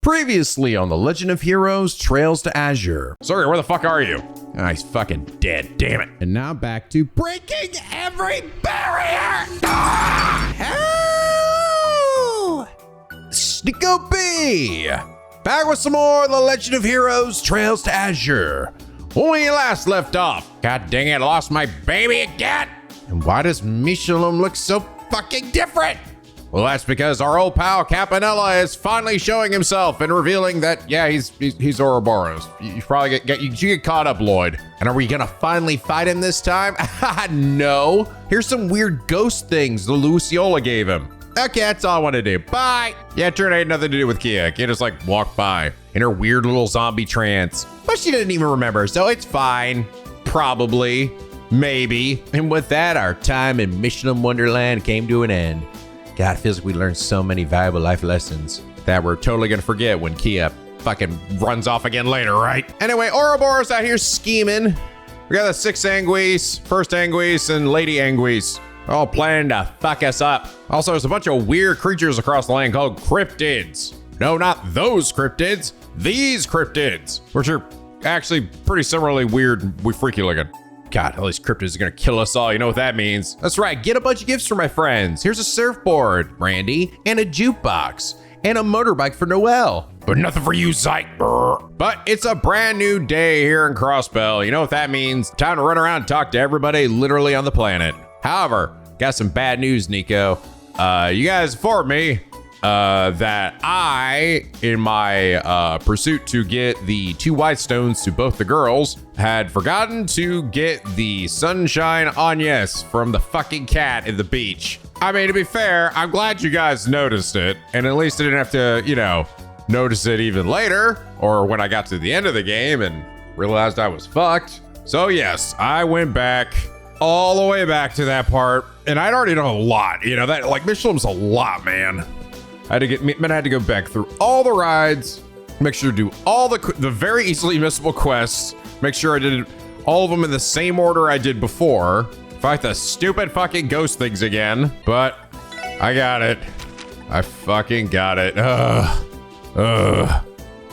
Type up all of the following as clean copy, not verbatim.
Previously on The Legend of Heroes Trails to Azure. Sorry, where the fuck are you? Oh, he's fucking dead, damn it. And now back to breaking every barrier! Hell! NicoB! Back with some more The Legend of Heroes Trails to Azure. When we last left off, god dang it, I lost my baby again! And why does Michelin look so fucking different? Well, that's because our old pal Campanella is finally showing himself and revealing that, yeah, he's Ouroboros. You probably get caught up, Lloyd. And are we gonna finally fight him this time? No. Here's some weird ghost things the Luciola gave him. Okay, that's all I want to do. Bye. Yeah, turn ain't nothing to do with Kia. Kia just like walked by in her weird little zombie trance. But she didn't even remember, so it's fine. Probably. Maybe. And with that, our time in Michelin Wonderland came to an end. God, it feels like we learned so many valuable life lessons that we're totally gonna forget when Kia fucking runs off again later, right? Anyway, Ouroboros out here scheming. We got the 6 Anguis, first Anguis, and Lady Anguis, all planning to fuck us up. Also, there's a bunch of weird creatures across the land called cryptids. No, not those cryptids, these cryptids, which are actually pretty similarly weird and freaky looking. God, all these cryptids are gonna kill us all. You know what that means. That's right, get a bunch of gifts for my friends. Here's a surfboard, Randy, and a jukebox, and a motorbike for Noel. But nothing for you, Zyke. But it's a brand new day here in Crossbell. You know what that means. Time to run around and talk to everybody literally on the planet. However, got some bad news, Nico. You guys informed me that I, in my pursuit to get the 2 white stones to both the girls, had forgotten to get the sunshine agnes from the fucking cat at the beach. I mean, to be fair, I'm glad you guys noticed it, and at least I didn't have to, you know, notice it even later, or when I got to the end of the game and realized I was fucked. So yes, I went back all the way back to that part, and I'd already done a lot, you know, that like Michelin's a lot, man. I had to go back through all the rides, make sure to do all the very easily missable quests, make sure I did all of them in the same order I did before, fight the stupid fucking ghost things again, but I got it. I fucking got it. All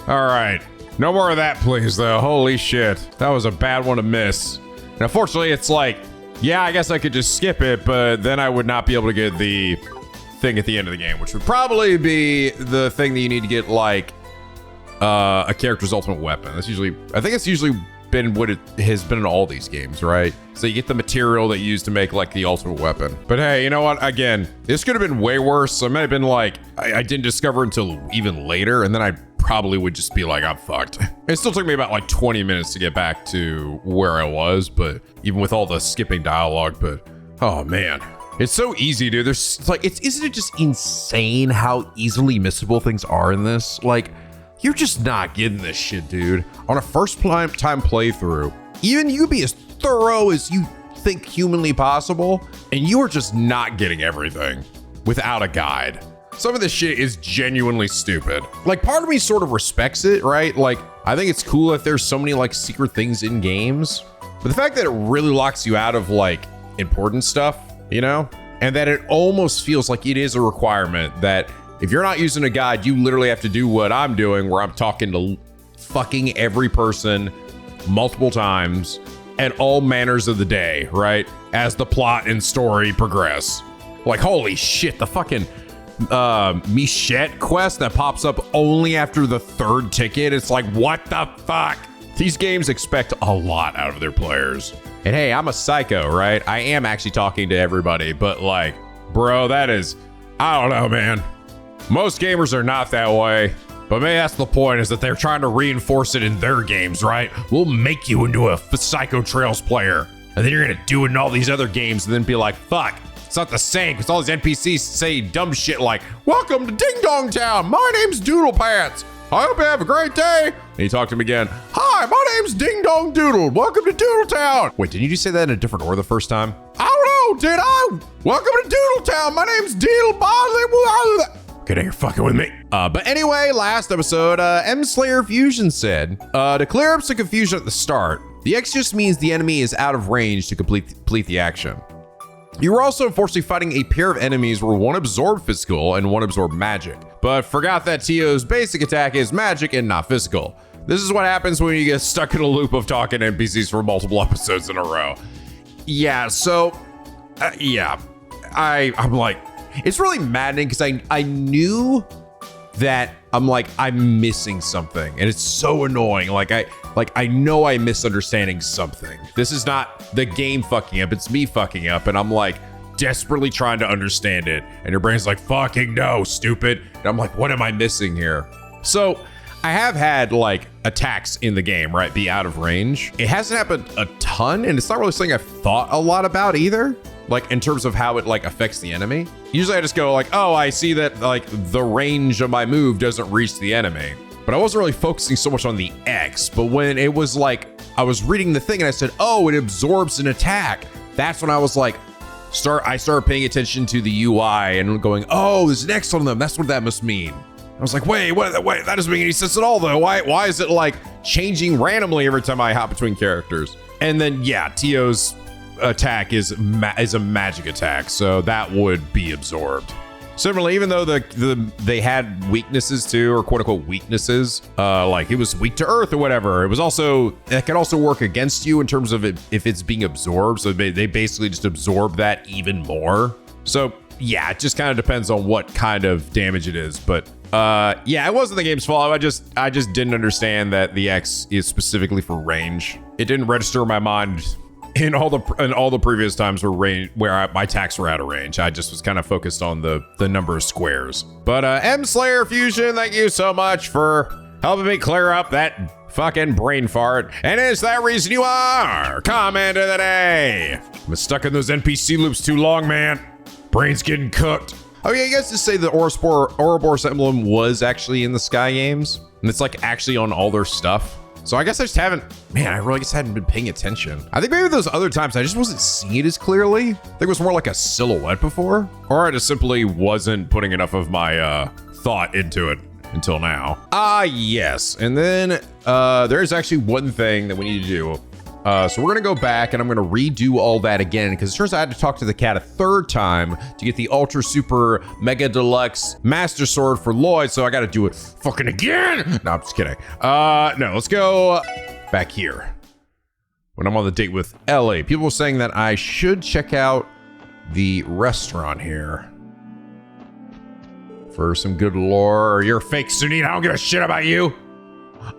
right, no more of that, please, though. Holy shit, that was a bad one to miss. And unfortunately, it's like, yeah, I guess I could just skip it, but then I would not be able to get the thing at the end of the game, which would probably be the thing that you need to get, like a character's ultimate weapon. That's usually, I think it's usually been what it has been in all these games, right? So you get the material that you use to make like the ultimate weapon. But hey, you know what? Again, this could have been way worse. So it might have been like, I didn't discover until even later, and then I probably would just be like, I'm fucked. It still took me about like 20 minutes to get back to where I was, but even with all the skipping dialogue, but oh man. It's so easy, dude. There's like, isn't it just insane how easily missable things are in this? Like, you're just not getting this shit, dude. On a first time playthrough, even you be as thorough as you think humanly possible, and you are just not getting everything without a guide. Some of this shit is genuinely stupid. Like, part of me sort of respects it, right? Like, I think it's cool that there's so many like secret things in games, but the fact that it really locks you out of like important stuff, you know, and that it almost feels like it is a requirement that if you're not using a guide, you literally have to do what I'm doing, where I'm talking to fucking every person multiple times at all manners of the day, right? As the plot and story progress. Like, holy shit, the fucking Michette quest that pops up only after the 3rd ticket. It's like, what the fuck? These games expect a lot out of their players. And hey, I'm a psycho, right? I am actually talking to everybody, but like, bro, that is, I don't know, man. Most gamers are not that way, but maybe that's the point, is that they're trying to reinforce it in their games, right? We'll make you into a Psycho Trails player, and then you're gonna do it in all these other games and then be like, fuck, it's not the same, because all these NPCs say dumb shit like, welcome to Ding Dong Town, my name's Doodle Pants. I hope you have a great day. And you talk to him again. Hi, my name's Ding Dong Doodle. Welcome to Doodle Town. Wait, didn't you just say that in a different order the first time? I don't know, did I? Welcome to Doodle Town. My name's Deedle Bodley. Okay, now you're fucking with me. But anyway, last episode, M Slayer Fusion said, to clear up some confusion at the start, the X just means the enemy is out of range to complete the action. You were also unfortunately fighting a pair of enemies where one absorbed physical and one absorbed magic, but forgot that Tio's basic attack is magic and not physical. This is what happens when you get stuck in a loop of talking to NPCs for multiple episodes in a row. Yeah, so, I'm like, it's really maddening because I knew that I'm missing something, and it's so annoying. I know I'm misunderstanding something. This is not the game fucking up, it's me fucking up, and I'm like desperately trying to understand it. And your brain's like, fucking no, stupid. And I'm like, what am I missing here? So I have had like attacks in the game, right, be out of range. It hasn't happened a ton, and it's not really something I've thought a lot about either. Like in terms of how it like affects the enemy. Usually I just go like, oh, I see that like the range of my move doesn't reach the enemy. But I wasn't really focusing so much on the X. But when it was like, I was reading the thing and I said, oh, it absorbs an attack. That's when I was like, I started paying attention to the UI and going, oh, there's an X on them. That's what that must mean. I was like, wait, that doesn't make any sense at all though. Why is it like changing randomly every time I hop between characters? And then yeah, Tio's attack is a magic attack, so that would be absorbed. Similarly, even though they had weaknesses too, or quote unquote weaknesses, like it was weak to earth or whatever, it could also work against you in terms of it if it's being absorbed. So they basically just absorb that even more. So yeah, it just kind of depends on what kind of damage it is. But yeah, it wasn't the game's fault. I just didn't understand that the X is specifically for range. It didn't register in my mind in all the previous times where my attacks were out of range. I just was kind of focused on the number of squares. But M Slayer Fusion, thank you so much for helping me clear up that fucking brain fart. And is that reason you are comment of the day? I'm stuck in those NPC loops too long, man. Brain's getting cooked. Oh yeah, you guys just say the Ouroboros emblem was actually in the Sky games, and it's like actually on all their stuff. So I guess I just haven't been paying attention. I think maybe those other times I just wasn't seeing it as clearly. I think it was more like a silhouette before, or I just simply wasn't putting enough of my thought into it until now. Yes. And then there's actually one thing that we need to do. So we're gonna go back and I'm gonna redo all that again, because it turns out I had to talk to the cat a third time to get the Ultra Super Mega Deluxe Master Sword for Lloyd, so I gotta do it fucking again. No, I'm just kidding. No, let's go back here. When I'm on the date with LA, people were saying that I should check out the restaurant here for some good lore. You're fake, Sunit. I don't give a shit about you.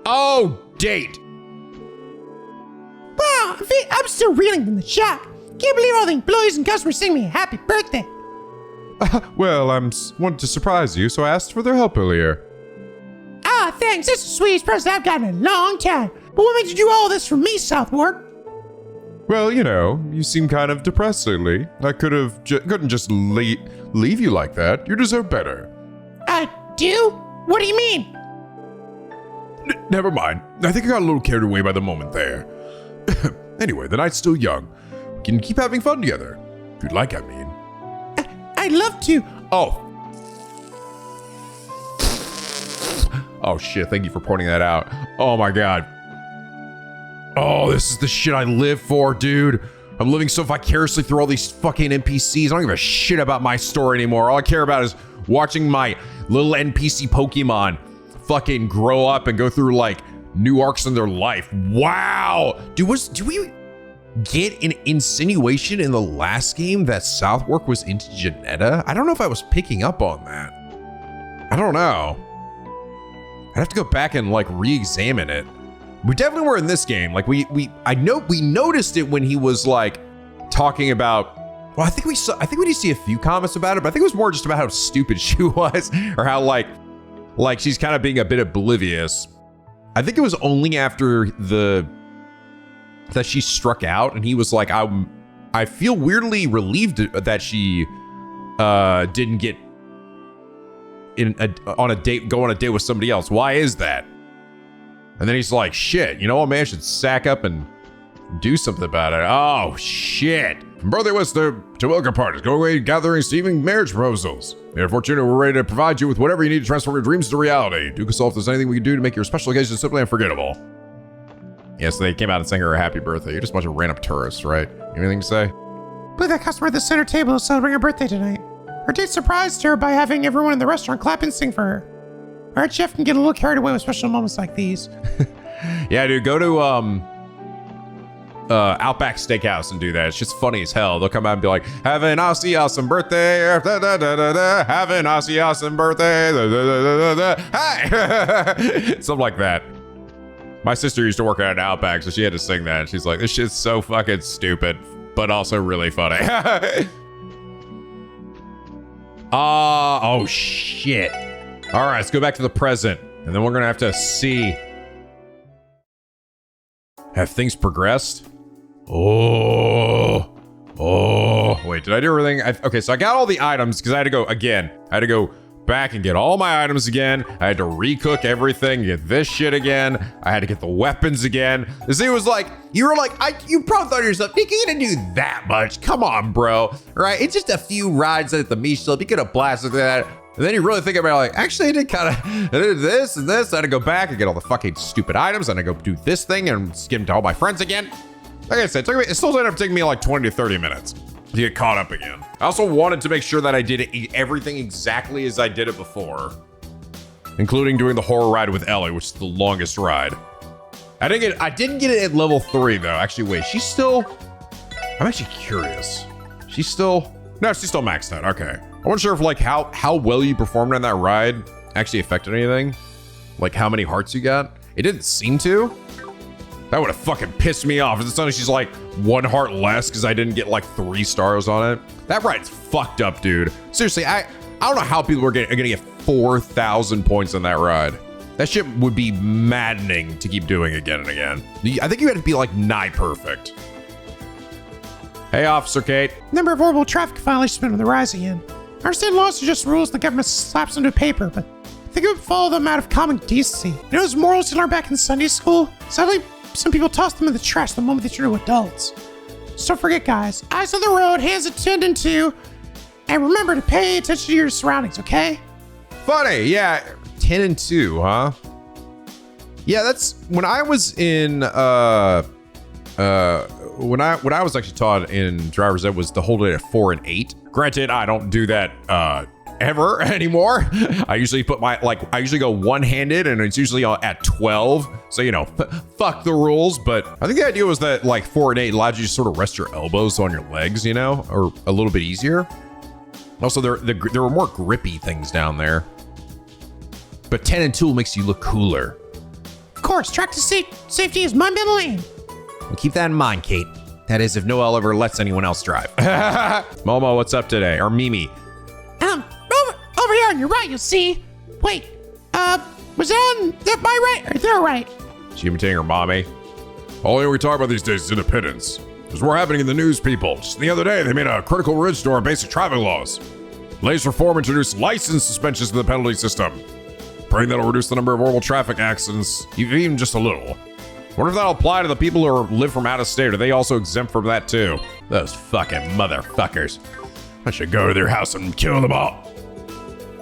Oh, date. Wow, I'm still reeling from the shock. Can't believe all the employees and customers sing me a happy birthday. Well, I wanted to surprise you, so I asked for their help earlier. Ah, thanks. That's the sweetest present I've gotten in a long time. But what made you do all this for me, Southwark? Well, you know, you seem kind of depressed lately. I couldn't just leave you like that. You deserve better. I do? What do you mean? Never mind. I think I got a little carried away by the moment there. Anyway, the night's still young. We can keep having fun together. If you'd like, I mean. I'd love to. Oh shit, thank you for pointing that out. Oh my god. Oh, this is the shit I live for, dude. I'm living so vicariously through all these fucking NPCs. I don't give a shit about my story anymore. All I care about is watching my little NPC Pokemon fucking grow up and go through like new arcs in their life. Wow. Do we get an insinuation in the last game that Southwark was into Janetta? I don't know if I was picking up on that. I don't know. I'd have to go back and like re-examine it. We definitely were in this game. Like we noticed it when he was like talking about, well, I think we did see a few comments about it, but I think it was more just about how stupid she was, or how like she's kind of being a bit oblivious. I think it was only after that she struck out and he was like, I feel weirdly relieved that she didn't get go on a date with somebody else. Why is that? And then he's like, shit, you know what, man, I should sack up and do something about it. Oh, shit. From birthday was to welcome parties, go away gathering, receiving marriage proposals. We are fortunate we're ready to provide you with whatever you need to transform your dreams into reality. Do us all if there's anything we can do to make your special occasion simply unforgettable. Yeah, so they came out and sang her a happy birthday. You're just a bunch of random tourists, right? Anything to say? believe that customer at the center table is celebrating her birthday tonight. Her date surprised her by having everyone in the restaurant clap and sing for her. Our chef can get a little carried away with special moments like these. Yeah, dude, go to Outback Steakhouse and do that. It's just funny as hell. They'll come out and be like, have an awesome birthday. Have an awesome birthday. Hi. Something like that. My sister used to work at an Outback, so she had to sing that. And she's like, this shit's so fucking stupid, but also really funny. Oh shit. All right, let's go back to the present. And then we're gonna have to see. Have things progressed? Oh, wait, did I do everything? Okay, so I got all the items because I had to go again. I had to go back and get all my items again. I had to recook everything, get this shit again. I had to get the weapons again. This thing was like, you probably thought to yourself, Nick, you didn't do that much. Come on, bro. Right? It's just a few rides at the Michelin. You could have blasted that. And then you really think about it, like, actually, I did this and this. I had to go back and get all the fucking stupid items. And I go do this thing and skim to all my friends again. Like I said, it still ended up taking me like 20 to 30 minutes to get caught up again. I also wanted to make sure that I did everything exactly as I did it before, including doing the horror ride with Ellie, which is the longest ride. I didn't get it at level 3 though. Actually, wait, I'm actually curious. No, she's still maxed out. Okay. I wasn't sure if like how well you performed on that ride actually affected anything. Like how many hearts you got. It didn't seem to. That would have fucking pissed me off. It's only she's like 1 heart less because I didn't get like 3 stars on it. That ride's fucked up, dude. Seriously, I don't know how people are gonna get 4,000 points on that ride. That shit would be maddening to keep doing again and again. I think you had to be like nigh perfect. Hey, Officer Kate. Number of horrible traffic violations has been on the rise again. I understand laws are just rules the government slaps into paper, but I think it would follow them out of common decency. You know those morals you learned back in Sunday school? Sadly, some people toss them in the trash the moment they turn into adults. So don't forget, guys. Eyes on the road, hands attended to, and remember to pay attention to your surroundings, okay? Funny, yeah. 10 and 2, huh? Yeah, that's when I was in when I was actually taught in driver's ed was to hold it at 4 and 8. Granted, I don't do that ever anymore. I usually put I usually go one-handed and it's usually at 12. So, you know, fuck the rules. But I think the idea was that like 4 and 8 allowed you to sort of rest your elbows on your legs, you know, or a little bit easier. Also, there were more grippy things down there. But 10 and 2 makes you look cooler. Of course, track to safety is my middle aim. Well, keep that in mind, Kate. That is, if Noelle ever lets anyone else drive. Momo, what's up today? Or Mimi? Over here on your right, you'll see. Wait, was that on my right or their right? She imitating her mommy. All we talk about these days is independence. There's more happening in the news, people. Just the other day, they made a critical revision to our basic traffic laws. Latest reform introduced license suspensions to the penalty system. Praying that'll reduce the number of horrible traffic accidents, even just a little. Wonder if that'll apply to the people who live from out of state. Are they also exempt from that too? Those fucking motherfuckers. I should go to their house and kill them all.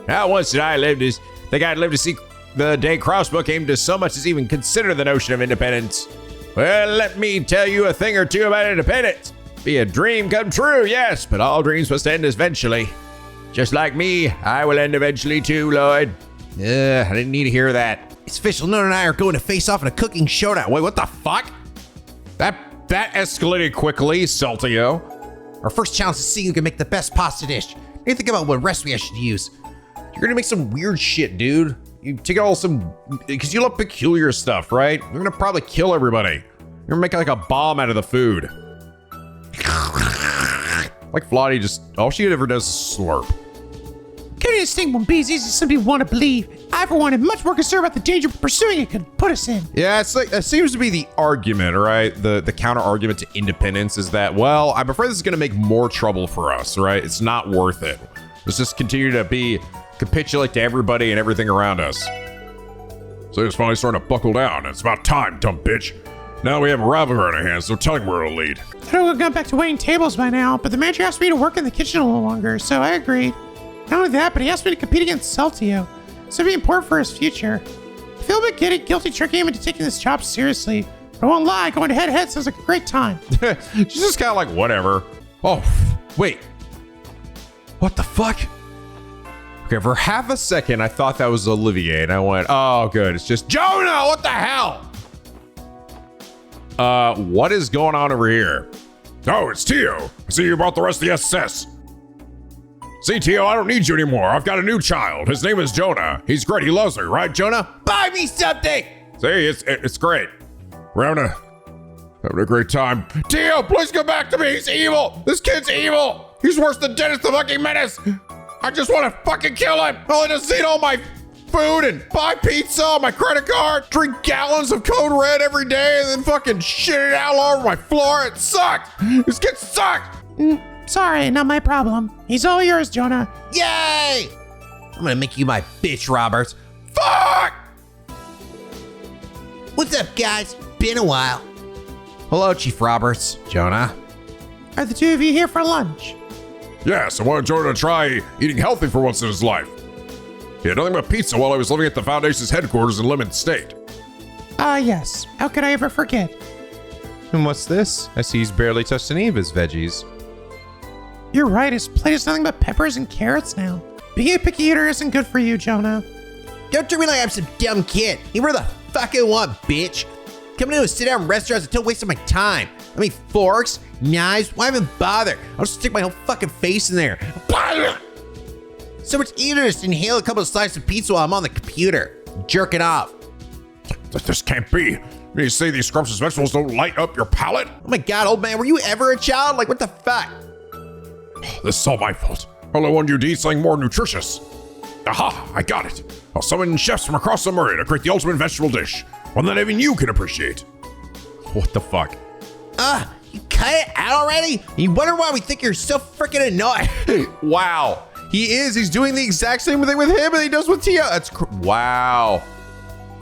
Not once did I think I'd live to see the day Crossbell came to so much as even consider the notion of independence. Well, let me tell you a thing or two about independence. Be a dream come true, yes, but all dreams must end eventually. Just like me, I will end eventually too, Lloyd. I didn't need to hear that. It's official, Nona and I are going to face off in a cooking showdown. Wait, what the fuck? That escalated quickly, Saltio. Our first challenge is to see who can make the best pasta dish. What do you think about what recipe I should use? You're gonna make some weird shit, dude. You take out because you love peculiar stuff, right? You're gonna probably kill everybody. You're gonna make like a bomb out of the food. Like Flotty all she ever does is slurp. Getting a sting won't be as easy as some people want to believe. I, for one, am much more concerned about the danger pursuing it could put us in. Yeah, it's like, that seems to be the argument, right? The counter argument to independence is that, well, I'm afraid this is going to make more trouble for us, right? It's not worth it. Let's just continue to capitulate to everybody and everything around us. So it's finally starting to buckle down. It's about time, dumb bitch. Now we have a rivalry on our hands, so tell him we're a lead. I know we've gone back to waiting tables by now, but the manager asked me to work in the kitchen a little longer, so I agreed. Not only that, but he asked me to compete against Saltio. So it'd be important for his future. I feel a bit guilty tricking him into taking this job seriously. But I won't lie, going head-to-head sounds like a great time. She's just kind of like, whatever. Oh, wait. What the fuck? Okay, for half a second, I thought that was Olivier, and I went, oh, good. It's just Jonah. What the hell? What is going on over here? Oh, it's Tio. I see you brought the rest of the SS. See, Tio, I don't need you anymore. I've got a new child. His name is Jonah. He's great. He loves me, right, Jonah? Buy me something. See, it's great. We're having a great time. Tio, please come back to me. He's evil. This kid's evil. He's worse than Dennis the fucking Menace. I just want to fucking kill him. I'll just eat all my food and buy pizza on my credit card, drink gallons of Code Red every day, and then fucking shit it out all over my floor. It sucks. This kid sucks. Sorry, not my problem. He's all yours, Jonah. Yay! I'm gonna make you my bitch, Roberts. Fuck! What's up, guys? Been a while. Hello, Chief Roberts. Jonah. Are the two of you here for lunch? Yes, I wanted Jonah to try eating healthy for once in his life. He had nothing but pizza while I was living at the Foundation's headquarters in Lemon State. Yes. How could I ever forget? And what's this? I see he's barely touched any of his veggies. You're right, his plate is nothing but peppers and carrots now. Being a picky eater isn't good for you, Jonah. Don't treat me like I'm some dumb kid. Eat where the fuck I want, bitch. Coming into sit-down restaurants until wasting my time. I mean, forks, knives, why even bother? I'll just stick my whole fucking face in there. So much easier to just inhale a couple of slices of pizza while I'm on the computer, jerking off. This can't be. You say these scrumptious vegetables don't light up your palate? Oh my god, old man, were you ever a child? Like, what the fuck? This is all my fault. All I wanted you to eat something more nutritious. Aha, I got it. I'll summon chefs from across the Murray to create the ultimate vegetable dish. One that even you can appreciate. What the fuck? You cut it out already? You wonder why we think you're so freaking annoying. Wow. He is. He's doing the exact same thing with him and he does with Tia. That's wow.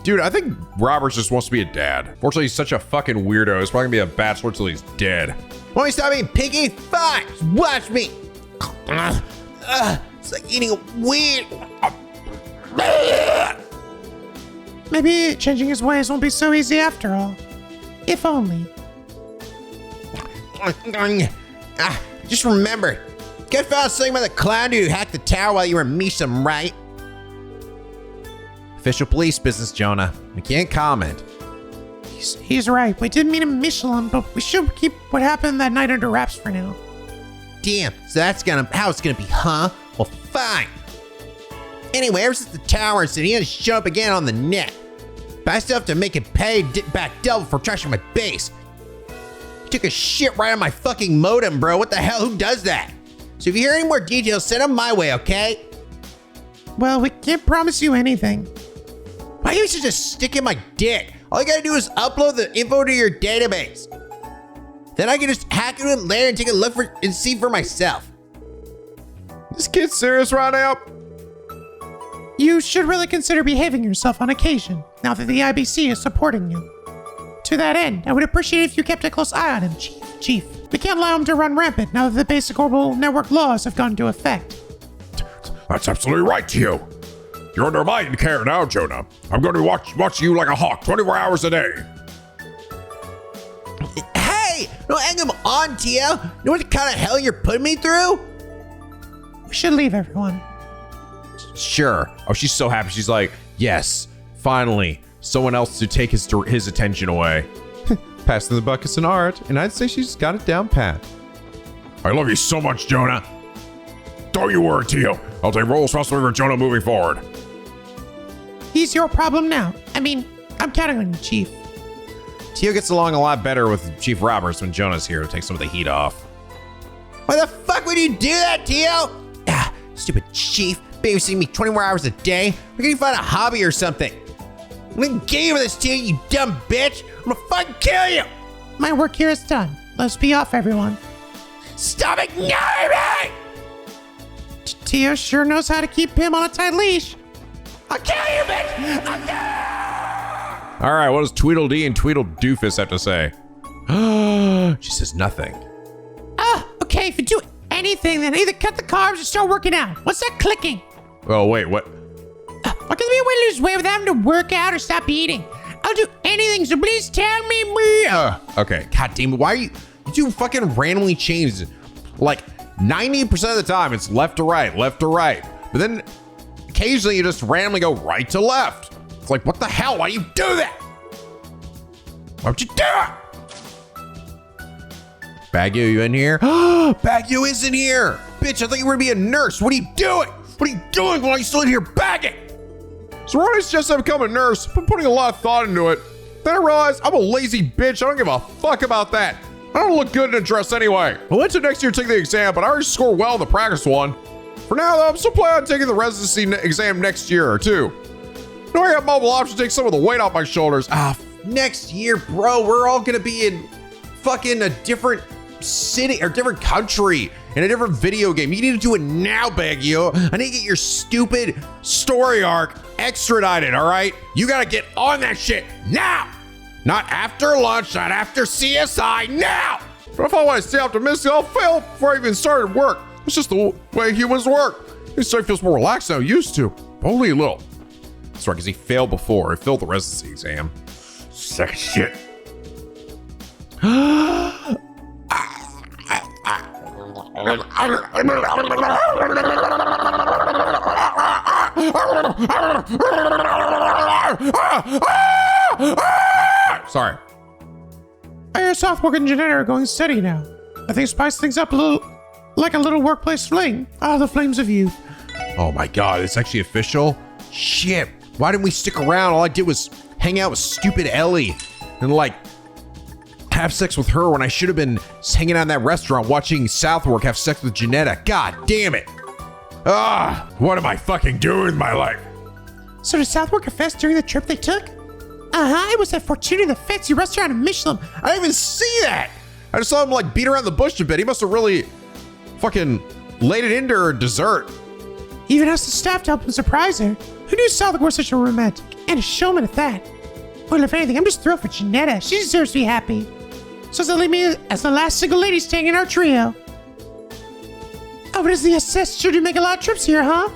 Dude, I think Roberts just wants to be a dad. Fortunately, he's such a fucking weirdo. He's probably gonna be a bachelor till he's dead. Want me to stop being picky? Fine, just watch me. It's like eating a weed. Maybe changing his ways won't be so easy after all. If only. Just remember, get found something about the clown dude who hacked the tower while you were in Misham, right? Official police business, Jonah. We can't comment. He's right. We didn't mean to Michelin, but we should keep what happened that night under wraps for now. Damn, so that's how it's gonna be, huh? Well, fine. Anyway, ever since the tower incident, he had to show up again on the net. But I still have to make him pay back double for trashing my base. He took a shit right on my fucking modem, bro. What the hell? Who does that? So if you hear any more details, send them my way, okay? Well, we can't promise you anything. Why you should just stick in my dick? All you gotta do is upload the info to your database. Then I can just hack into it later and take a look and see for myself. This kid's serious right now? You should really consider behaving yourself on occasion, now that the IBC is supporting you. To that end, I would appreciate if you kept a close eye on him, Chief. We can't allow him to run rampant now that the basic orbital network laws have gone into effect. That's absolutely right, Tio. You're under my care now, Jonah. I'm going to watch you like a hawk 24 hours a day. Hey, don't egg him on, Tio. You know what kind of hell you're putting me through? We should leave, everyone. Sure. Oh, she's so happy. She's like, yes, finally, someone else to take his attention away. Passing the buckets in art, and I'd say she's got it down pat. I love you so much, Jonah. Don't you worry, Tio. I'll take full responsibility for Jonah moving forward. He's your problem now. I mean, I'm counting on you, Chief. Tio gets along a lot better with Chief Roberts when Jonah's here to take some of the heat off. Why the fuck would you do that, Tio? Stupid Chief, babysitting me 24 hours a day. Why can't you find a hobby or something? I'm gonna get you with this, Tio, you dumb bitch. I'm gonna fucking kill you. My work here is done. Let's be off, everyone. Stop ignoring me! Tio sure knows how to keep him on a tight leash. I'll kill you, bitch! I'll kill you! All right, what does Tweedledee and Tweedledoofus have to say? She says nothing. Okay, if you do anything, then either cut the carbs or start working out. What's that clicking? Oh, wait, what? What can there be a way to lose weight without having to work out or stop eating? I'll do anything, so please tell me. Okay, god damn it, why are you do fucking randomly change? Like 90% of the time, it's left to right, left to right. But then occasionally you just randomly go right to left. It's like, what the hell? Why do you do that? Why would you do it? Baguio, you in here? Baguio is in here. Bitch, I thought you were gonna be a nurse. What are you doing? What are you doing while you're still in here bagging? So when I suggest I become a nurse, I've been putting a lot of thought into it. Then I realized I'm a lazy bitch. I don't give a fuck about that. I don't look good in a dress anyway. I went to next year to take the exam, but I already scored well in the practice one. For now, though, I'm still planning on taking the residency exam next year or two. Now I have mobile options to take some of the weight off my shoulders. Next year, bro, we're all gonna be in fucking a different city or different country in a different video game. You need to do it now, Baguio. I need to get your stupid story arc extradited, all right? You gotta get on that shit now. Not after lunch, not after CSI, now. But if I want to stay optimistic, I'll fail before I even started work. It's just the way humans work. This stuff feels more relaxed than I used to, but only a little. That's right, because he failed before. He failed the residency exam. Sack of shit. Sorry. I hear Southwark and Janetta are going steady now. I think spice things up a little, like a little workplace fling. The flames of youth. Oh my god, it's actually official? Shit. Why didn't we stick around? All I did was hang out with stupid Ellie and like have sex with her when I should have been hanging out in that restaurant watching Southwark have sex with Janetta. God damn it. What am I fucking doing with my life? So did Southwark confess during the trip they took? It was that Fortuna, the fancy restaurant in Michelin. I didn't even see that. I just saw him like beat around the bush a bit. He must have really fucking laid it into her dessert. He even asked the staff to help him surprise her. Who knew Southwark was such a romantic and a showman at that? Well, if anything, I'm just thrilled for Janetta. She deserves to be happy. So they'll leave me as the last single lady staying in our trio. Oh, but as the SS sure do make a lot of trips here, huh?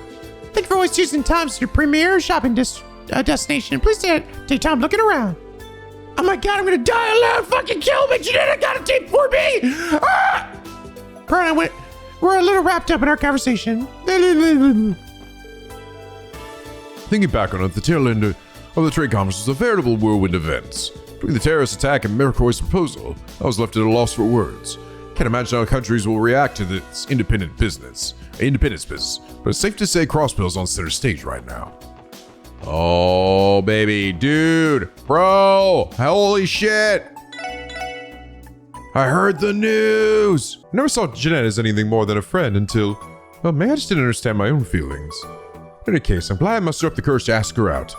Thank you for always choosing times to your premier shopping destination. Please take time looking around. Oh my god, I'm gonna die alone! Fucking kill me! Janetta got a team for me! Brian, we're a little wrapped up in our conversation. Thinking back on it, the tail end of the trade conference was a veritable whirlwind of events. Between the terrorist attack and McCoy's proposal, I was left at a loss for words. Can't imagine how countries will react to this independence business. But it's safe to say Crossbell's on center stage right now. Oh, baby, dude, bro, holy shit. I heard the news! I never saw Jeanette as anything more than a friend until, well, maybe I just didn't understand my own feelings. In any case, I'm glad I mustered up the courage to ask her out.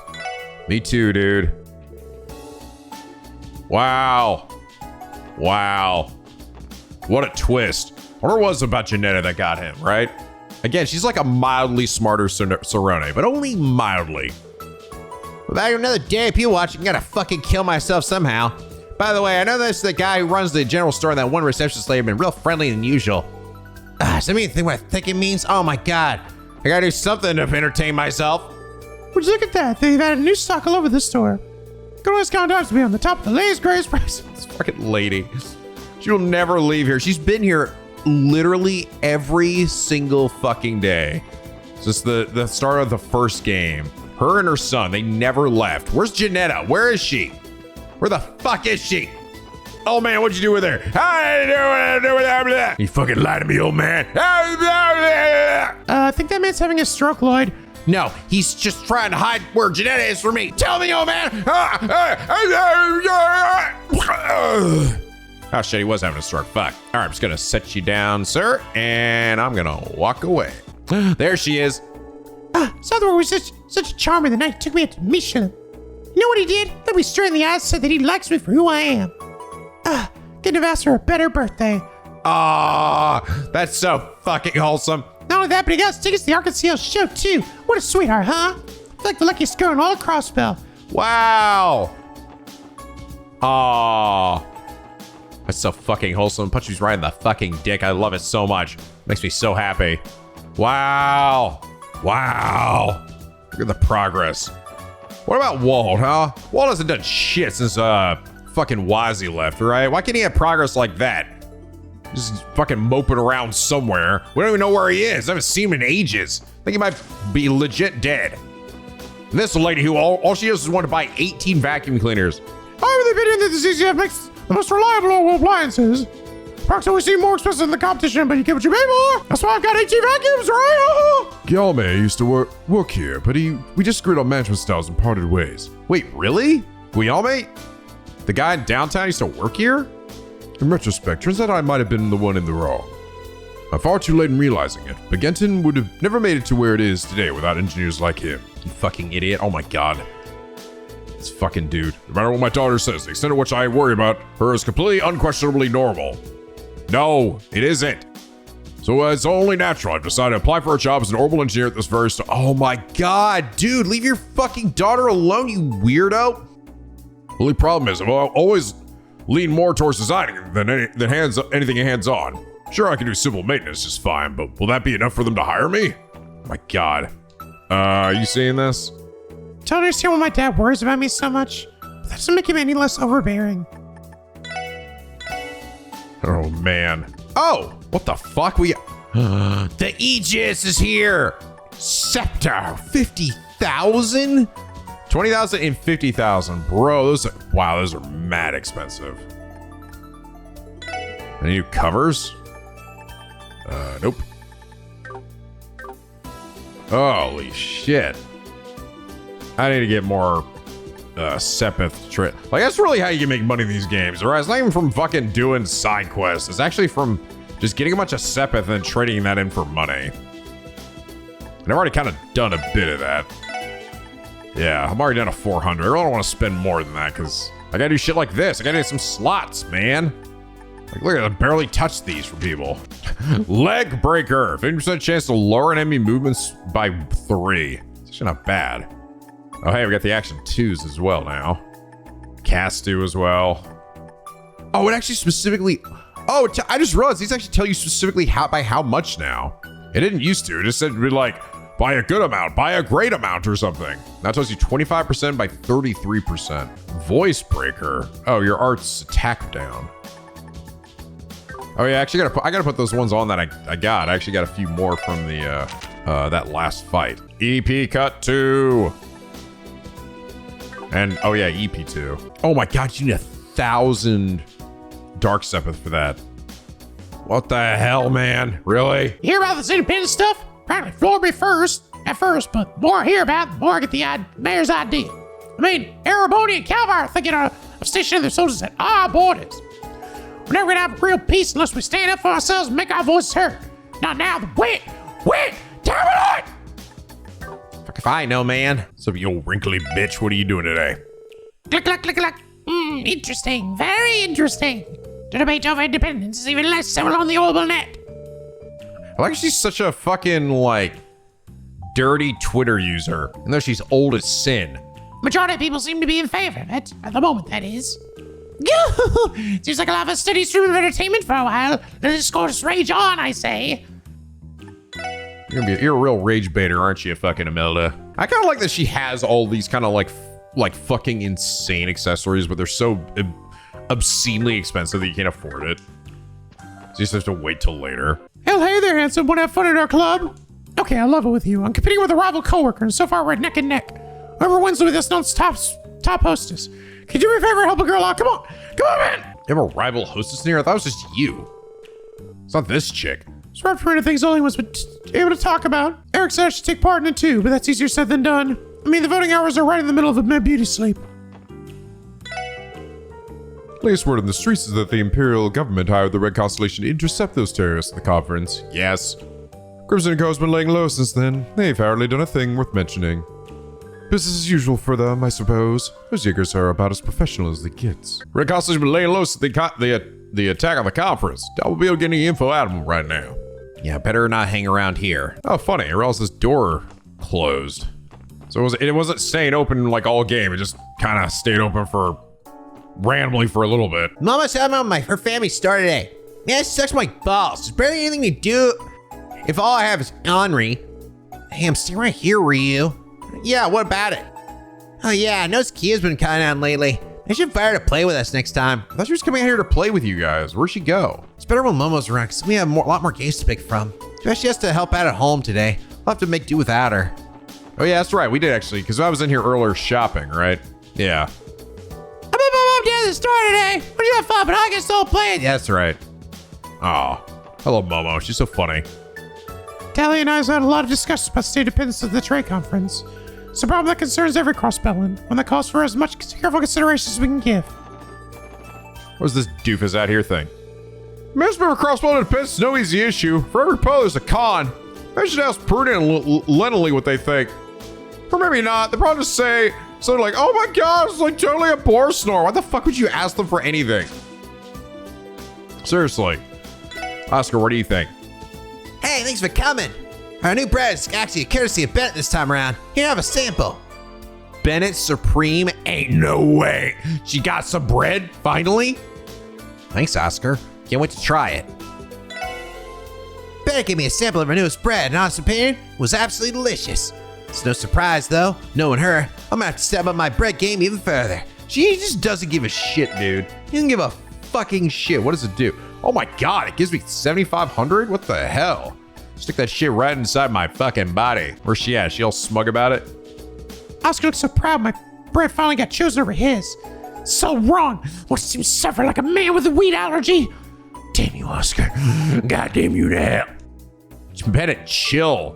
Me too, dude. Wow. What a twist. I wonder what it was about Janetta that got him, right? Again, she's like a mildly smarter Cerrone, but only mildly. Without another day of people watching, I gotta fucking kill myself somehow. By the way, I know this the guy who runs the general store and that one receptionist lady have been real friendly than usual. Does that mean anything what I think it means? Oh my god. I gotta do something to entertain myself. Would you look at that? They've added new stock all over the store. Good always count out to be on the top of the latest greatest price. This fucking lady. She will never leave here. She's been here literally every single fucking day since the start of the first game. Her and her son, they never left. Where's Janetta? Where is she? Where the fuck is she? Oh man, what'd you do with her? How did you do with her? You fucking lied to me, old man. I think that man's having a stroke, Lloyd. No, he's just trying to hide where Janetta is from me. Tell me, old man. Oh shit, he was having a stroke. Fuck. All right, I'm just gonna set you down, sir, and I'm gonna walk away. There she is. Southwark was such a charmer the night he took me out to Michelin. You know what he did? Looked me straight in the eyes, said that he likes me for who I am. Couldn't have asked for a better birthday. That's so fucking wholesome. Not only that, but he got us tickets to the Arkansas show too. What a sweetheart, huh? Feel like the luckiest girl in all of Crossbell. Wow. That's so fucking wholesome. Punch me's right in the fucking dick. I love it so much. Makes me so happy. Wow. Look at the progress. What about Walt, huh? Walt hasn't done shit since fucking Wazzy left, right? Why can't he have progress like that? Just fucking moping around somewhere. We don't even know where he is. I haven't seen him in ages. I think he might be legit dead. And this lady who all she does is want to buy 18 vacuum cleaners. However, the opinion that the CCF makes the most reliable appliances. Products always seem more expensive than the competition, but you get what you pay for. That's why I've got 18 vacuums, right? Guillaume used to work here, but we disagreed on management styles and parted ways. Wait, really? Guillaume? The guy in downtown used to work here? In retrospect, turns out I might have been the one in the wrong. I'm far too late in realizing it, but Genton would have never made it to where it is today without engineers like him. You fucking idiot. Oh my god. This fucking dude. No matter what my daughter says, the extent of which I worry about her is completely unquestionably normal. No, it isn't. So it's only natural I've decided to apply for a job as an orbital engineer at this very Oh my god, dude, leave your fucking daughter alone, you weirdo. The only problem is I've always lean more towards designing than anything hands-on. Sure, I can do simple maintenance just fine, but will that be enough for them to hire me? My god. Are you seeing this? Don't understand why my dad worries about me so much, but that doesn't make him any less overbearing. Oh, man. Oh, what the fuck? The Aegis is here. Scepter, 50,000? 20,000 and 50,000. Bro, those are mad expensive. Any new covers? Nope. Holy shit. I need to get more Sepith trade. Like, that's really how you can make money in these games, right? It's not even from fucking doing side quests. It's actually from just getting a bunch of Sepith and then trading that in for money. And I've already kind of done a bit of that. Yeah, I'm already down to 400. I don't want to spend more than that because I gotta do shit like this. I gotta get some slots, man. Like, look at that, I barely touched these for people. Leg breaker, 50% chance to lower enemy movements by 3. It's actually not bad. Oh, hey, we got the action 2s as well now. Cast 2 as well. Oh, it actually specifically... Oh, I just realized these actually tell you specifically by how much now. It didn't used to. It just said, be like, buy a good amount, buy a great amount or something. That tells you 25% by 33%. Voice breaker. Oh, your art's attack down. Oh yeah, actually I gotta put those ones on that I got. I actually got a few more from the that last fight. EP cut 2. And oh yeah, EP2. Oh my god, you need 1,000 Dark Sepith for that. What the hell, man? Really? You hear about this independent stuff? Apparently floored me at first, but the more I hear about it, the more I get the mayor's idea. I mean, Erebonian Calvard are thinking of stationing their soldiers at our borders. We're never gonna have real peace unless we stand up for ourselves and make our voices heard. Not now, wait, damn it! Fuck if I know, man. So you old wrinkly bitch, what are you doing today? Click, click, click, click. Interesting, very interesting. The debate over independence is even less similar on the orbital net. I like she's such a fucking, like, dirty Twitter user. Even though she's old as sin. Majority of people seem to be in favor of it, at the moment, that is. Seems like I'll have a steady stream of entertainment for a while. Let the discourse rage on, I say. You're a real rage baiter, aren't you, fucking Imelda? I kind of like that she has all these kind of like fucking insane accessories, but they're so obscenely expensive that you can't afford it. So you just have to wait till later. Hell, hey there, handsome. Want to have fun at our club? Okay, I love it with you. I'm competing with a rival coworker, and so far we're neck and neck. Whoever wins with this top hostess. Can you do me a favor and help a girl out? Come on, man. You have a rival hostess in here? I thought it was just you. It's not this chick. Smart for things only was able to talk about. Eric said I should take part in it too, but that's easier said than done. I mean, the voting hours are right in the middle of a beauty sleep. Latest word on the streets is that the Imperial government hired the Red Constellation to intercept those terrorists at the conference. Yes. Crimson and Co. has been laying low since then. They've hardly done a thing worth mentioning. Business as usual for them, I suppose. Those Jaegers are about as professional as they get. Red Constellation has been laying low since the attack on the conference. Double be able to get any info out of them right now. Yeah, better not hang around here. Oh, funny, or else this door closed. So it wasn't staying open like all game. It just kind of stayed open randomly for a little bit. Mama said her family started today. Yeah, it sucks my balls. There's barely anything to do if all I have is Henri. Hey, I'm staying right here, Ryu. Yeah, what about it? Oh yeah, I know Kia's been kind on lately. I should fire her to play with us next time. I thought she was coming out here to play with you guys. Where'd she go? It's better when Momo's around because we have a lot more games to pick from. She has to help out at home today. I'll have to make do without her. Oh yeah, that's right. We did actually, because I was in here earlier shopping, right? Yeah. I met my mom down at the store today. What do you have fun? But I can still play it. Yeah, that's right. Oh, I love Momo. She's so funny. Tally and I have had a lot of discussions about state independence at the trade conference. It's a problem that concerns every Crossbellan, one that calls for as much careful consideration as we can give. What's this doofus out here thing? Management for Crossbell independence is no easy issue. For every pro, there's a con. They should ask prudent and leniently what they think. Or maybe not. They probably just say something like, oh my god, it's like totally a boar snore. Why the fuck would you ask them for anything? Seriously. Oscar, what do you think? Hey, thanks for coming. Our new bread is actually a courtesy of Bennett this time around. Here, have a sample. Bennett Supreme? Ain't no way. She got some bread, finally? Thanks, Oscar. Can't wait to try it. Bennett gave me a sample of her newest bread, and honest opinion, it was absolutely delicious. It's no surprise, though. Knowing her, I'm gonna have to step up my bread game even further. She just doesn't give a shit, dude. She doesn't give a fucking shit. What does it do? Oh my god, it gives me 7,500? What the hell? Stick that shit right inside my fucking body. Where's she at? She all smug about it? Oscar looks so proud my bread finally got chosen over his. So wrong. Want to see him suffer like a man with a wheat allergy? Damn you, Oscar. God damn you to hell. Bennett, chill.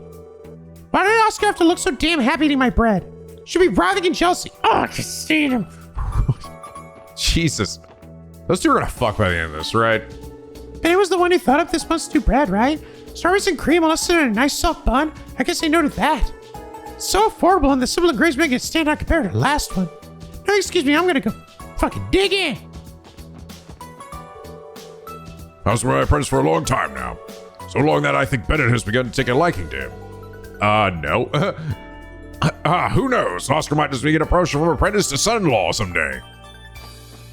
Why did Oscar have to look so damn happy eating my bread? Should be writhing in jealousy. Oh, I can see him. Jesus. Those two are gonna fuck by the end of this, right? Benny was the one who thought up this month's new bread, right? Strawberries and cream all listed in a nice soft bun. I guess they noted that. It's so affordable, and the simple ingredients make it stand out compared to the last one. No, excuse me, I'm gonna go fucking dig in. I was my apprentice for a long time now. So long that I think Bennett has begun to take a liking to him. No. Who knows? Oscar might just be getting a promotion from apprentice to son-in-law someday.